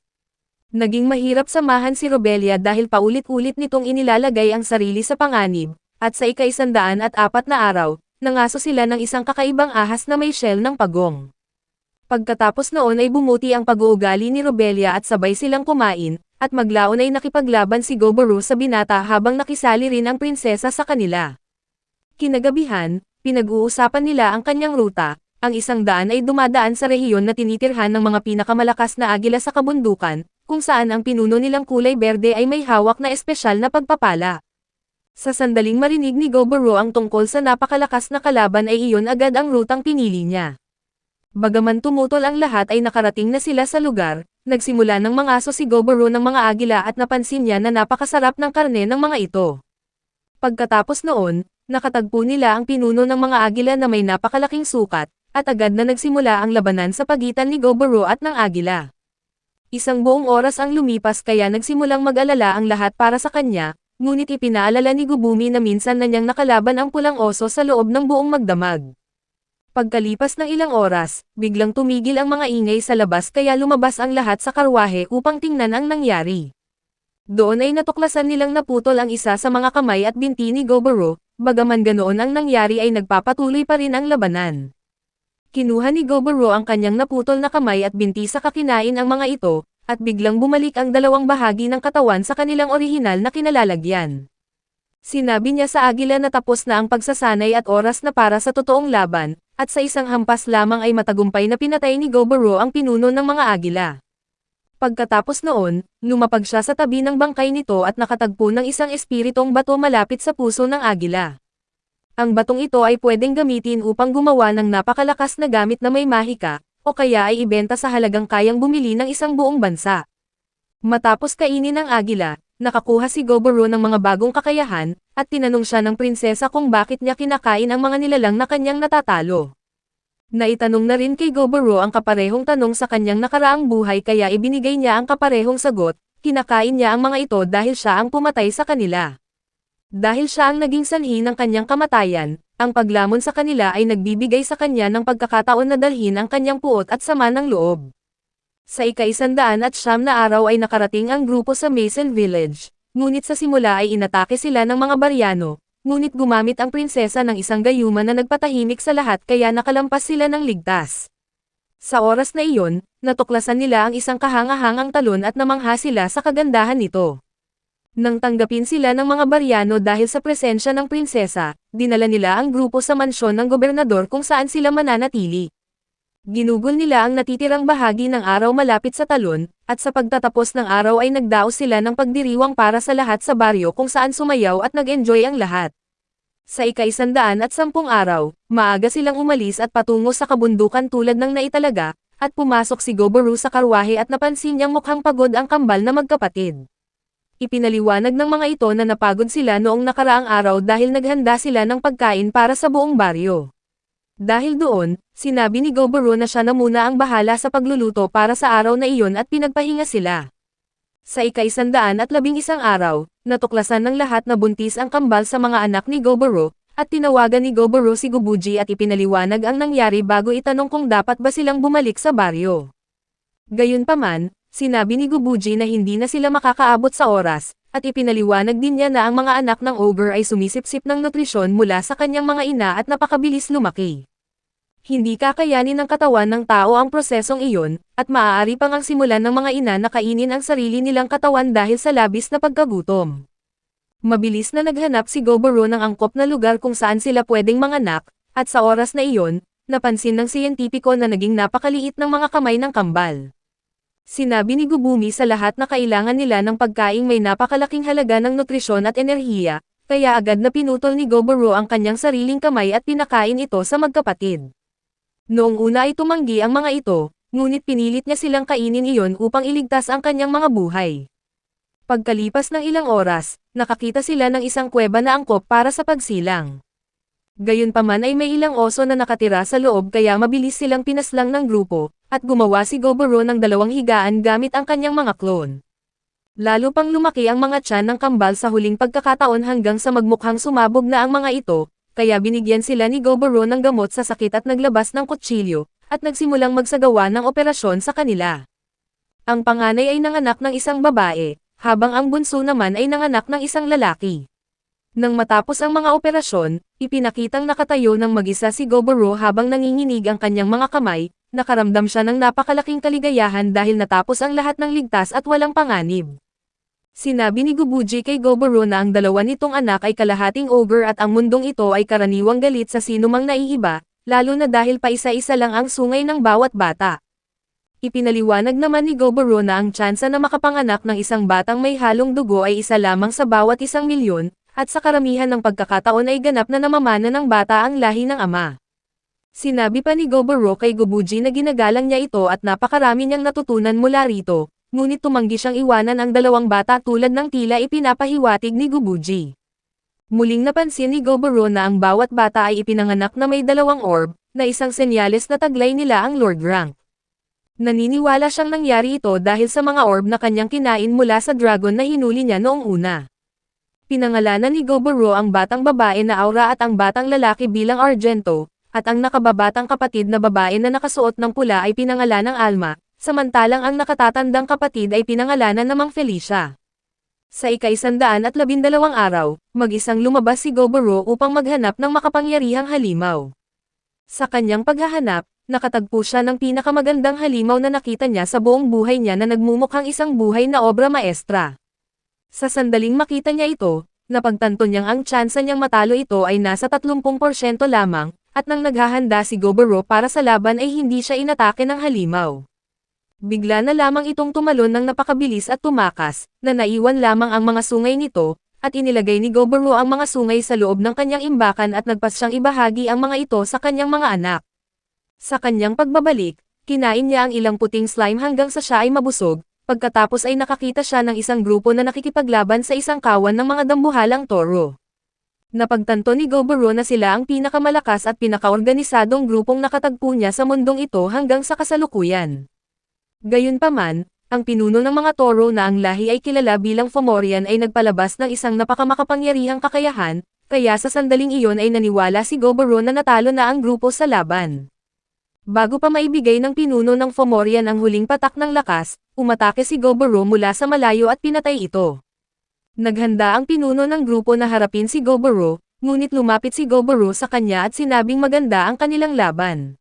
Naging mahirap samahan si Robelia dahil paulit-ulit nitong inilalagay ang sarili sa panganib, at sa ika-104 na araw, nangaso sila ng isang kakaibang ahas na may shell ng pagong. Pagkatapos noon ay bumuti ang pag-uugali ni Robelia at sabay silang kumain, at maglaon ay nakipaglaban si Goboro sa binata habang nakisali rin ang prinsesa sa kanila. Kinagabihan, pinag-uusapan nila ang kanyang ruta, ang 100 ay dumadaan sa rehiyon na tinitirhan ng mga pinakamalakas na agila sa kabundukan, kung saan ang pinuno nilang kulay berde ay may hawak na espesyal na pagpapala. Sa sandaling marinig ni Goboro ang tungkol sa napakalakas na kalaban ay iyon agad ang rutang pinili niya. Bagaman tumutol ang lahat ay nakarating na sila sa lugar, nagsimula ng mangaso si Goboro ng mga agila at napansin niya na napakasarap ng karne ng mga ito. Pagkatapos noon, nakatagpo nila ang pinuno ng mga agila na may napakalaking sukat, at agad na nagsimula ang labanan sa pagitan ni Goboro at ng agila. Isang buong oras ang lumipas kaya nagsimulang mag-alala ang lahat para sa kanya, ngunit ipinaalala ni Gubumi na minsan na niyang nakalaban ang pulang oso sa loob ng buong magdamag. Pagkalipas ng ilang oras, biglang tumigil ang mga ingay sa labas kaya lumabas ang lahat sa karwahe upang tingnan ang nangyari. Doon ay natuklasan nilang naputol ang isa sa mga kamay at binti ni Goboro, bagaman ganoon ang nangyari ay nagpapatuloy pa rin ang labanan. Kinuha ni Goboro ang kanyang naputol na kamay at binti sa kakinain ang mga ito, at biglang bumalik ang dalawang bahagi ng katawan sa kanilang orihinal na kinalalagyan. Sinabi niya sa agila na tapos na ang pagsasanay at oras na para sa totoong laban, at sa isang hampas lamang ay matagumpay na pinatay ni Goboro ang pinuno ng mga agila. Pagkatapos noon, lumapag siya sa tabi ng bangkay nito at nakatagpo ng isang espiritong bato malapit sa puso ng agila. Ang batong ito ay pwedeng gamitin upang gumawa ng napakalakas na gamit na may mahika, o kaya ay ibenta sa halagang kayang bumili ng isang buong bansa. Matapos kainin ng agila, nakakuha si Goboro ng mga bagong kakayahan, at tinanong siya ng prinsesa kung bakit niya kinakain ang mga nilalang na kanyang natatalo. Naitanong na rin kay Goboro ang kaparehong tanong sa kanyang nakaraang buhay kaya ibinigay niya ang kaparehong sagot, kinakain niya ang mga ito dahil siya ang pumatay sa kanila. Dahil siya ang naging sanhi ng kanyang kamatayan, ang paglamon sa kanila ay nagbibigay sa kanya ng pagkakataon na dalhin ang kanyang puot at sama ng loob. Sa ika-109 na araw ay nakarating ang grupo sa Mason Village, ngunit sa simula ay inatake sila ng mga Baryano, ngunit gumamit ang prinsesa ng isang gayuma na nagpatahimik sa lahat kaya nakalampas sila ng ligtas. Sa oras na iyon, natuklasan nila ang isang kahangahangang talon at namangha sila sa kagandahan nito. Nang tanggapin sila ng mga Baryano dahil sa presensya ng prinsesa, dinala nila ang grupo sa mansyon ng gobernador kung saan sila mananatili. Ginugol nila ang natitirang bahagi ng araw malapit sa talon, at sa pagtatapos ng araw ay nagdaos sila ng pagdiriwang para sa lahat sa baryo kung saan sumayaw at nag-enjoy ang lahat. Sa ika-110 araw, maaga silang umalis at patungo sa kabundukan tulad ng naitalaga, at pumasok si Goboro sa karwahe at napansin niyang mukhang pagod ang kambal na magkapatid. Ipinaliwanag ng mga ito na napagod sila noong nakaraang araw dahil naghanda sila ng pagkain para sa buong baryo. Dahil doon, sinabi ni Goboro na siya na muna ang bahala sa pagluluto para sa araw na iyon at pinagpahinga sila. Sa ika-111 araw, natuklasan ng lahat na buntis ang kambal sa mga anak ni Goboro, at tinawagan ni Goboro si Gubuji at ipinaliwanag ang nangyari bago itanong kung dapat ba silang bumalik sa baryo. Gayunpaman, sinabi ni Gubuji na hindi na sila makakaabot sa oras, at ipinaliwanag din niya na ang mga anak ng ogre ay sumisipsip ng nutrisyon mula sa kanyang mga ina at napakabilis lumaki. Hindi kakayanin ng katawan ng tao ang prosesong iyon, at maaari pang ang simulan ng mga ina na kainin ang sarili nilang katawan dahil sa labis na pagkagutom. Mabilis na naghanap si Goboro ng angkop na lugar kung saan sila pwedeng manganak, at sa oras na iyon, napansin ng siyentipiko na naging napakaliit ng mga kamay ng kambal. Sinabi ni Gubumi sa lahat na kailangan nila ng pagkaing may napakalaking halaga ng nutrisyon at enerhiya, kaya agad na pinutol ni Goboro ang kanyang sariling kamay at pinakain ito sa magkapatid. Noong una ay tumanggi ang mga ito, ngunit pinilit niya silang kainin iyon upang iligtas ang kanyang mga buhay. Pagkalipas ng ilang oras, nakakita sila ng isang kuweba na angkop para sa pagsilang. Gayunpaman ay may ilang oso na nakatira sa loob kaya mabilis silang pinaslang ng grupo, at gumawa si Goboro ng 2 higaan gamit ang kanyang mga clone. Lalo pang lumaki ang mga tiyan ng kambal sa huling pagkakataon hanggang sa magmukhang sumabog na ang mga ito, kaya binigyan sila ni Goboro ng gamot sa sakit at naglabas ng kutsilyo, at nagsimulang magsagawa ng operasyon sa kanila. Ang panganay ay nanganak ng isang babae, habang ang bunso naman ay nanganak ng isang lalaki. Nang matapos ang mga operasyon, ipinakitang nakatayo ng mag-isa si Goboro habang nanginginig ang kanyang mga kamay, nakaramdam siya ng napakalaking kaligayahan dahil natapos ang lahat ng ligtas at walang panganib. Sinabi ni Gubuji kay Goboro na ang dalawa nitong anak ay kalahating ogre at ang mundong ito ay karaniwang galit sa sinumang naiiba, lalo na dahil pa isa-isa lang ang sungay ng bawat bata. Ipinaliwanag naman ni Goboro na ang tsansa na makapanganak ng isang batang may halong dugo ay isa lamang sa bawat 1,000,000, at sa karamihan ng pagkakataon ay ganap na namamana ng bata ang lahi ng ama. Sinabi pa ni Goboro kay Gubuji na ginagalang niya ito at napakarami niyang natutunan mula rito, ngunit tumanggi siyang iwanan ang dalawang bata tulad ng tila ipinapahiwatig ni Gubuji. Muling napansin ni Goboro na ang bawat bata ay ipinanganak na may 2 orb, na isang senyales na taglay nila ang Lord Rank. Naniniwala siyang nangyari ito dahil sa mga orb na kanyang kinain mula sa dragon na hinuli niya noong una. Pinangalanan ni Goboro ang batang babae na Aura at ang batang lalaki bilang Argento, at ang nakababatang kapatid na babae na nakasuot ng pula ay pinangalan ng Alma, samantalang ang nakatatandang kapatid ay pinangalanan namang Felicia. Sa ika-112 araw, mag-isang lumabas si Goboro upang maghanap ng makapangyarihang halimaw. Sa kanyang paghahanap, nakatagpo siya ng pinakamagandang halimaw na nakita niya sa buong buhay niya na nagmumukhang isang buhay na obra maestra. Sa sandaling makita niya ito, napagtanto niyang ang tsansa niyang matalo ito ay nasa 30% lamang, at nang naghahanda si Goboro para sa laban ay hindi siya inatake ng halimaw. Bigla na lamang itong tumalon ng napakabilis at tumakas, na naiwan lamang ang mga sungay nito, at inilagay ni Goboro ang mga sungay sa loob ng kanyang imbakan at nagpas siyang ibahagi ang mga ito sa kanyang mga anak. Sa kanyang pagbabalik, kinain niya ang ilang puting slime hanggang sa siya ay mabusog, pagkatapos ay nakakita siya ng isang grupo na nakikipaglaban sa isang kawan ng mga dambuhalang toro. Napagtanto ni Goboro na sila ang pinakamalakas at pinakaorganisadong grupong nakatagpo niya sa mundong ito hanggang sa kasalukuyan. Gayunpaman, ang pinuno ng mga toro na ang lahi ay kilala bilang Fomorian ay nagpalabas ng isang napakamakapangyarihang kakayahan, kaya sa sandaling iyon ay naniwala si Goboro na natalo na ang grupo sa laban. Bago pa maibigay ng pinuno ng Fomorian ang huling patak ng lakas, umatake si Goboro mula sa malayo at pinatay ito. Naghanda ang pinuno ng grupo na harapin si Goboro, ngunit lumapit si Goboro sa kanya at sinabing maganda ang kanilang laban.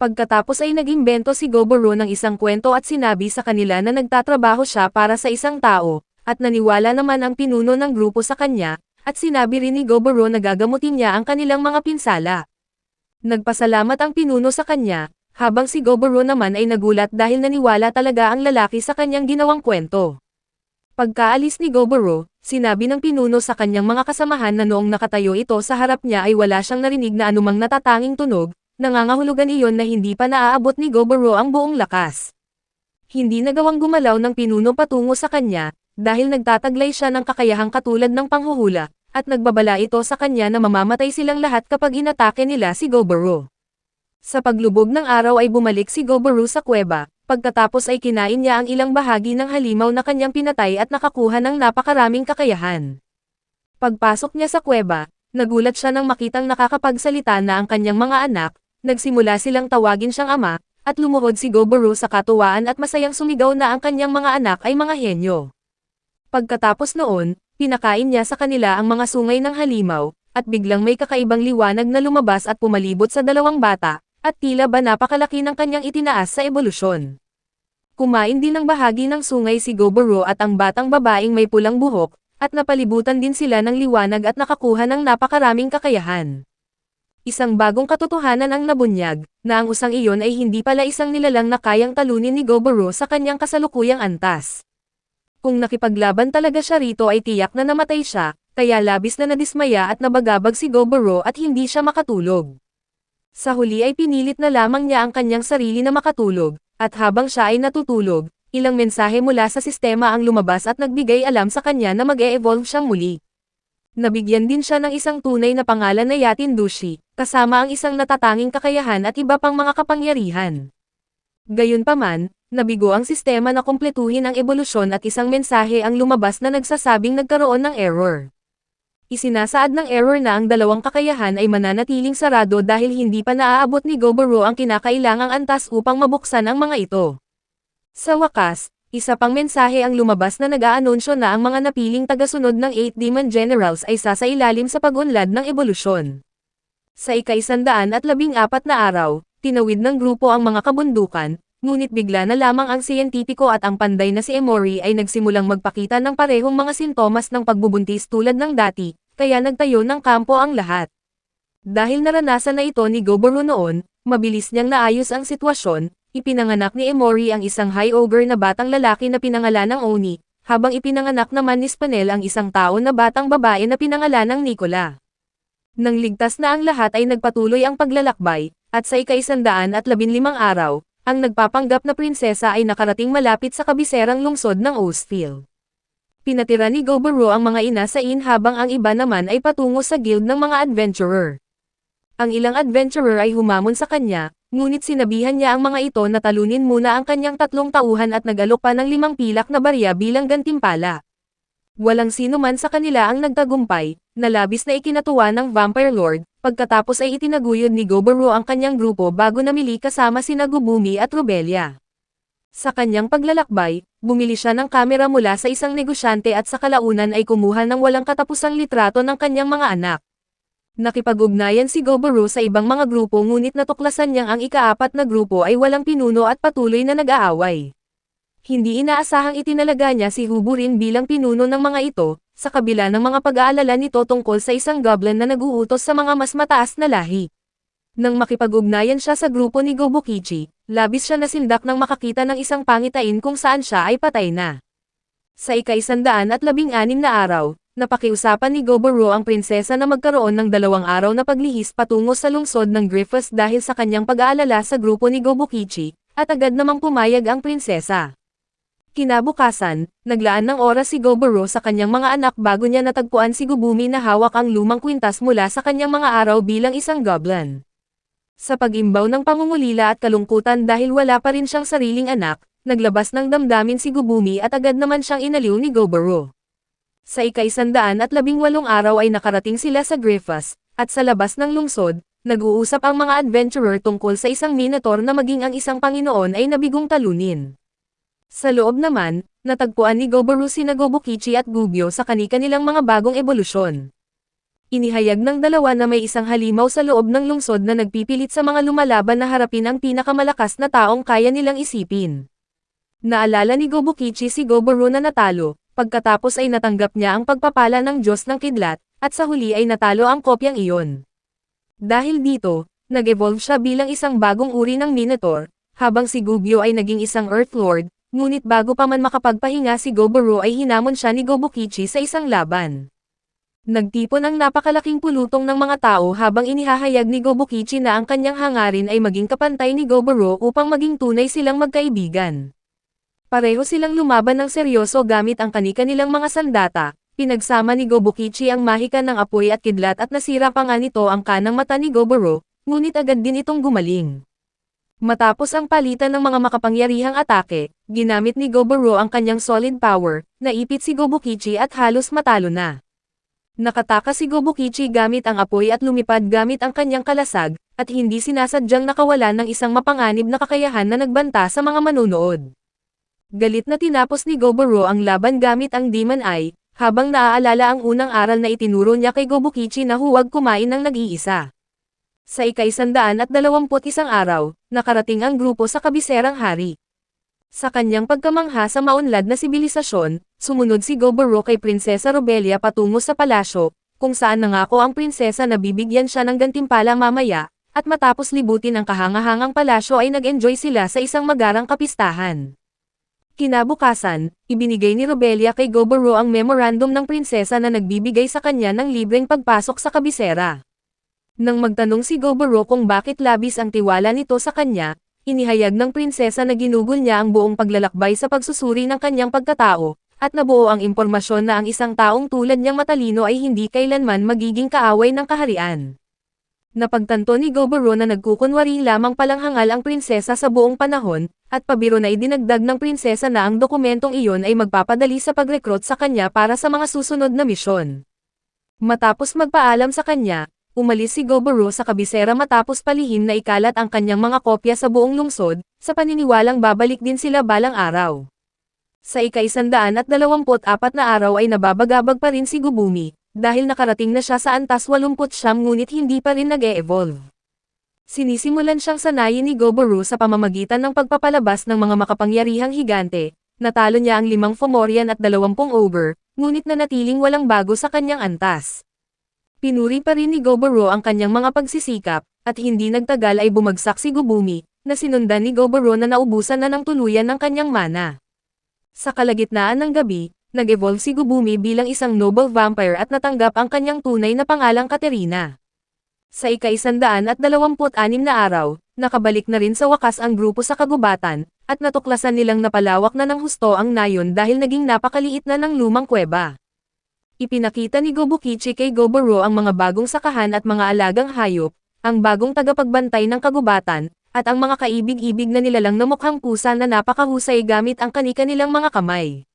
Pagkatapos ay nag-imbento si Goboro ng isang kwento at sinabi sa kanila na nagtatrabaho siya para sa isang tao, at naniwala naman ang pinuno ng grupo sa kanya, at sinabi rin ni Goboro na gagamutin niya ang kanilang mga pinsala. Nagpasalamat ang pinuno sa kanya, habang si Goboro naman ay nagulat dahil naniwala talaga ang lalaki sa kanyang ginawang kwento. Pagkaalis ni Goboro, sinabi ng pinuno sa kanyang mga kasamahan na noong nakatayo ito sa harap niya ay wala siyang narinig na anumang natatanging tunog, nangangahulugan iyon na hindi pa naaabot ni Goboro ang buong lakas. Hindi nagawang gumalaw ng pinuno patungo sa kanya, dahil nagtataglay siya ng kakayahang katulad ng panghuhula, at nagbabala ito sa kanya na mamamatay silang lahat kapag inatake nila si Goboro. Sa paglubog ng araw ay bumalik si Goboro sa kuweba, pagkatapos ay kinain niya ang ilang bahagi ng halimaw na kanyang pinatay at nakakuha ng napakaraming kakayahan. Pagpasok niya sa kuweba, nagulat siya nang makitang nakakapagsalita na ang kanyang mga anak, nagsimula silang tawagin siyang ama, at lumuhod si Goboro sa katuwaan at masayang sumigaw na ang kanyang mga anak ay mga henyo. Pagkatapos noon, pinakain niya sa kanila ang mga sungay ng halimaw, at biglang may kakaibang liwanag na lumabas at pumalibot sa dalawang bata, at tila ba napakalaki ng kanyang itinaas sa ebolusyon. Kumain din ng bahagi ng sungay si Goboro at ang batang babaeng may pulang buhok, at napalibutan din sila ng liwanag at nakakuha ng napakaraming kakayahan. Isang bagong katotohanan ang nabunyag, na ang usang iyon ay hindi pala isang nilalang na kayang talunin ni Goboro sa kanyang kasalukuyang antas. Kung nakipaglaban talaga siya rito ay tiyak na namatay siya, kaya labis na nadismaya at nabagabag si Goboro at hindi siya makatulog. Sa huli ay pinilit na lamang niya ang kanyang sarili na makatulog, at habang siya ay natutulog, ilang mensahe mula sa sistema ang lumabas at nagbigay alam sa kanya na mag-e-evolve siyang muli. Nabigyan din siya ng isang tunay na pangalan na Yatin Dushi, kasama ang isang natatanging kakayahan at iba pang mga kapangyarihan. Gayunpaman, nabigo ang sistema na kumpletuhin ang ebolusyon at isang mensahe ang lumabas na nagsasabing nagkaroon ng error. Isinasaad ng error na ang dalawang kakayahan ay mananatiling sarado dahil hindi pa naaabot ni Goboro ang kinakailangang antas upang mabuksan ang mga ito. Sa wakas, Isa pang mensahe ang lumabas na nag-aanunsyo na ang mga napiling tagasunod ng 8 Demon Generals ay sasailalim sa pag-unlad ng ebolusyon. Sa ika-114 na araw, tinawid ng grupo ang mga kabundukan, ngunit bigla na lamang ang siyentipiko at ang panday na si Emory ay nagsimulang magpakita ng parehong mga sintomas ng pagbubuntis tulad ng dati, kaya nagtayo ng kampo ang lahat. Dahil naranasan na ito ni Goboro noon, mabilis niyang naayos ang sitwasyon. Ipinanganak ni Emory ang isang high ogre na batang lalaki na pinangalan ng Oni, habang ipinanganak naman ni Spanel ang isang tao na batang babae na pinangalan ng Nicola. Nang ligtas na ang lahat ay nagpatuloy ang paglalakbay, at sa ika-115 araw, ang nagpapanggap na prinsesa ay nakarating malapit sa kabiserang lungsod ng Oathfield. Pinatira ni Goboro ang mga ina sa inn habang ang iba naman ay patungo sa guild ng mga adventurer. Ang ilang adventurer ay humamon sa kanya, ngunit sinabihan niya ang mga ito na talunin muna ang kanyang 3 tauhan at nag-alok pa ng 5 pilak na barya bilang gantimpala. Walang sino man sa kanila ang nagtagumpay, na labis na ikinatuwa ng Vampire Lord, pagkatapos ay itinaguyod ni Goboro ang kanyang grupo bago namili kasama sina Gubumi at Rubelia. Sa kanyang paglalakbay, bumili siya ng kamera mula sa isang negosyante at sa kalaunan ay kumuha ng walang katapusang litrato ng kanyang mga anak. Nakipag-ugnayan si Goboro sa ibang mga grupo ngunit natuklasan niyang ang ika-4 na grupo ay walang pinuno at patuloy na nag-aaway. Hindi inaasahang itinalaga niya si Huburin bilang pinuno ng mga ito, sa kabila ng mga pag-aalala nito tungkol sa isang goblin na nag-uutos sa mga mas mataas na lahi. Nang makipag-ugnayan siya sa grupo ni Gobukichi, labis siya nasindak nang makakita ng isang pangitain kung saan siya ay patay na. Sa ika-116 na araw, napakiusapan ni Goboro ang prinsesa na magkaroon ng 2 araw na paglihis patungo sa lungsod ng Griffiths dahil sa kanyang pag-aalala sa grupo ni Gobukichi, at agad namang pumayag ang prinsesa. Kinabukasan, naglaan ng oras si Goboro sa kanyang mga anak bago niya natagpuan si Gubumi na hawak ang lumang kwintas mula sa kanyang mga araw bilang isang goblin. Sa pag-imbaw ng pangungulila at kalungkutan dahil wala pa rin siyang sariling anak, naglabas ng damdamin si Gubumi at agad naman siyang inaliw ni Goboro. Sa ika-118 araw ay nakarating sila sa Griffiths, at sa labas ng lungsod, nag-uusap ang mga adventurer tungkol sa isang minotaur na maging ang isang Panginoon ay nabigong talunin. Sa loob naman, natagpuan ni Goboro sina Gobukichi at Gubyo sa kani-kanilang mga bagong ebolusyon. Inihayag ng dalawa na may isang halimaw sa loob ng lungsod na nagpipilit sa mga lumalaban na harapin ang pinakamalakas na taong kaya nilang isipin. Naalala ni Gobukichi si Goboro na natalo, pagkatapos ay natanggap niya ang pagpapala ng Diyos ng Kidlat, at sa huli ay natalo ang kopyang iyon. Dahil dito, nag-evolve siya bilang isang bagong uri ng Minotaur, habang si Gubyo ay naging isang Earth Lord, ngunit bago pa man makapagpahinga si Goboro ay hinamon siya ni Gobukichi sa isang laban. Nagtipon ang napakalaking pulutong ng mga tao habang inihahayag ni Gobukichi na ang kanyang hangarin ay maging kapantay ni Goboro upang maging tunay silang magkaibigan. Pareho silang lumaban ng seryoso gamit ang kani-kanilang mga sandata, pinagsama ni Gobukichi ang mahika ng apoy at kidlat at nasira pa nga nito ang kanang mata ni Goboro, ngunit agad din itong gumaling. Matapos ang palitan ng mga makapangyarihang atake, ginamit ni Goboro ang kanyang solid power, naipit si Gobukichi at halos matalo na. Nakataka si Gobukichi gamit ang apoy at lumipad gamit ang kanyang kalasag, at hindi sinasadyang nakawalan ng isang mapanganib na kakayahan na nagbanta sa mga manunood. Galit na tinapos ni Goboro ang laban gamit ang Demon Eye, habang naaalala ang unang aral na itinuro niya kay Gobukichi na huwag kumain ng nag-iisa. Sa ika-121 araw, nakarating ang grupo sa kabiserang hari. Sa kanyang pagkamangha sa maunlad na sibilisasyon, sumunod si Goboro kay Prinsesa Rubelia patungo sa palasyo, kung saan nangako ang prinsesa na bibigyan siya ng gantimpala mamaya, at matapos libutin ang kahangahangang palasyo ay nag-enjoy sila sa isang magarang kapistahan. Kinabukasan, ibinigay ni Rubelia kay Goboro ang memorandum ng prinsesa na nagbibigay sa kanya ng libreng pagpasok sa kabisera. Nang magtanong si Goboro kung bakit labis ang tiwala nito sa kanya, inihayag ng prinsesa na ginugol niya ang buong paglalakbay sa pagsusuri ng kanyang pagkatao, at nabuo ang impormasyon na ang isang taong tulad niyang matalino ay hindi kailanman magiging kaaway ng kaharian. Napagtanto ni Goboro na nagkukunwari lamang palang hangal ang prinsesa sa buong panahon, at pabiro na idinagdag ng prinsesa na ang dokumentong iyon ay magpapadali sa pag-recruit sa kanya para sa mga susunod na misyon. Matapos magpaalam sa kanya, umalis si Goboro sa kabisera matapos palihim na ikalat ang kanyang mga kopya sa buong lungsod, sa paniniwalang babalik din sila balang araw. Sa ika-124 na araw ay nababagabag pa rin si Gubumi, dahil nakarating na siya sa antas 89 ngunit hindi pa rin nag-e-evolve. Sinisimulan siyang sanayin ni Goboro sa pamamagitan ng pagpapalabas ng mga makapangyarihang higante. Natalo niya ang 5 Fomorian at 20 Ogre, ngunit nanatiling walang bago sa kanyang antas. Pinuri pa rin ni Goboro ang kanyang mga pagsisikap, at hindi nagtagal ay bumagsak si Gubumi, na sinundan ni Goboro na naubusan na ng tuluyan ng kanyang mana. Sa kalagitnaan ng gabi, nag-evolve si Gubumi bilang isang noble vampire at natanggap ang kanyang tunay na pangalang Katerina. Sa ika-126 na araw, nakabalik na rin sa wakas ang grupo sa kagubatan, at natuklasan nilang napalawak na ng husto ang nayon dahil naging napakaliit na ng lumang kuweba. Ipinakita ni Gobukichi kay Goboro ang mga bagong sakahan at mga alagang hayop, ang bagong tagapagbantay ng kagubatan, at ang mga kaibig-ibig na nilalang na mukhang pusa na napakahusay gamit ang kani-kanilang mga kamay.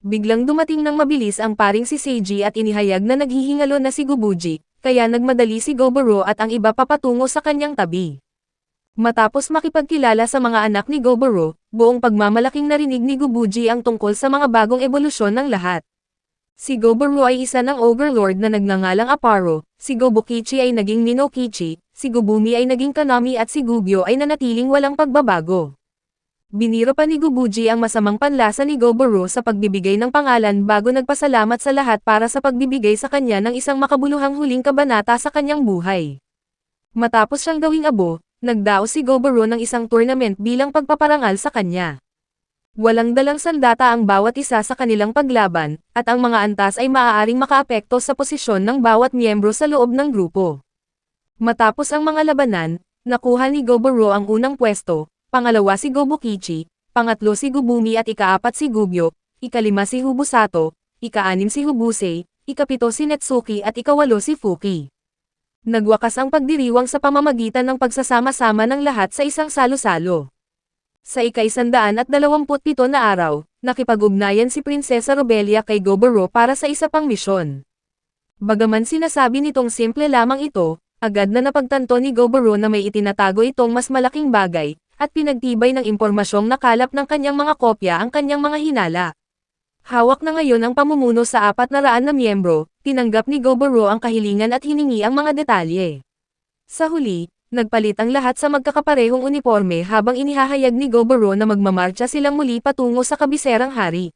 Biglang dumating ng mabilis ang paring si Seiji at inihayag na naghihingalo na si Gubuji, kaya nagmadali si Goboro at ang iba papatungo sa kanyang tabi. Matapos makipagkilala sa mga anak ni Goboro, buong pagmamalaking narinig ni Gubuji ang tungkol sa mga bagong ebolusyon ng lahat. Si Goboro ay isa ng Overlord na nagngangalang Aparo, si Gobukichi ay naging Minokichi, si Gubumi ay naging Kanami at si Gubyo ay nanatiling walang pagbabago. Biniro pa ni Gubuji ang masamang panlasa ni Goboro sa pagbibigay ng pangalan bago nagpasalamat sa lahat para sa pagbibigay sa kanya ng isang makabuluhang huling kabanata sa kanyang buhay. Matapos siyang gawing abo, nagdaos si Goboro ng isang tournament bilang pagpaparangal sa kanya. Walang dalang sandata ang bawat isa sa kanilang paglaban, at ang mga antas ay maaaring makaapekto sa posisyon ng bawat miyembro sa loob ng grupo. Matapos ang mga labanan, nakuha ni Goboro ang unang pwesto, pangalawa si Gobukichi, pangatlo si Gubumi at ika-4 si Gubyo, ika-5 si Hubusato, ika-6 si Hubusei, ika-7 si Netsuki at ika-8 si Fuki. Nagwakas ang pagdiriwang sa pamamagitan ng pagsasama-sama ng lahat sa isang salo-salo. Sa ika-127 na araw, nakipag-ugnayan si Prinsesa Robelia kay Goboro para sa isa pang misyon. Bagaman sinasabi nitong simple lamang ito, agad na napagtanto ni Goboro na may itinatago itong mas malaking bagay, at pinagtibay ng impormasyong nakalap ng kanyang mga kopya ang kanyang mga hinala. Hawak na ngayon ang pamumuno sa 400 na miyembro, tinanggap ni Goboro ang kahilingan at hiningi ang mga detalye. Sa huli, nagpalit ang lahat sa magkakaparehong uniforme habang inihahayag ni Goboro na magmamarcha silang muli patungo sa kabiserang hari.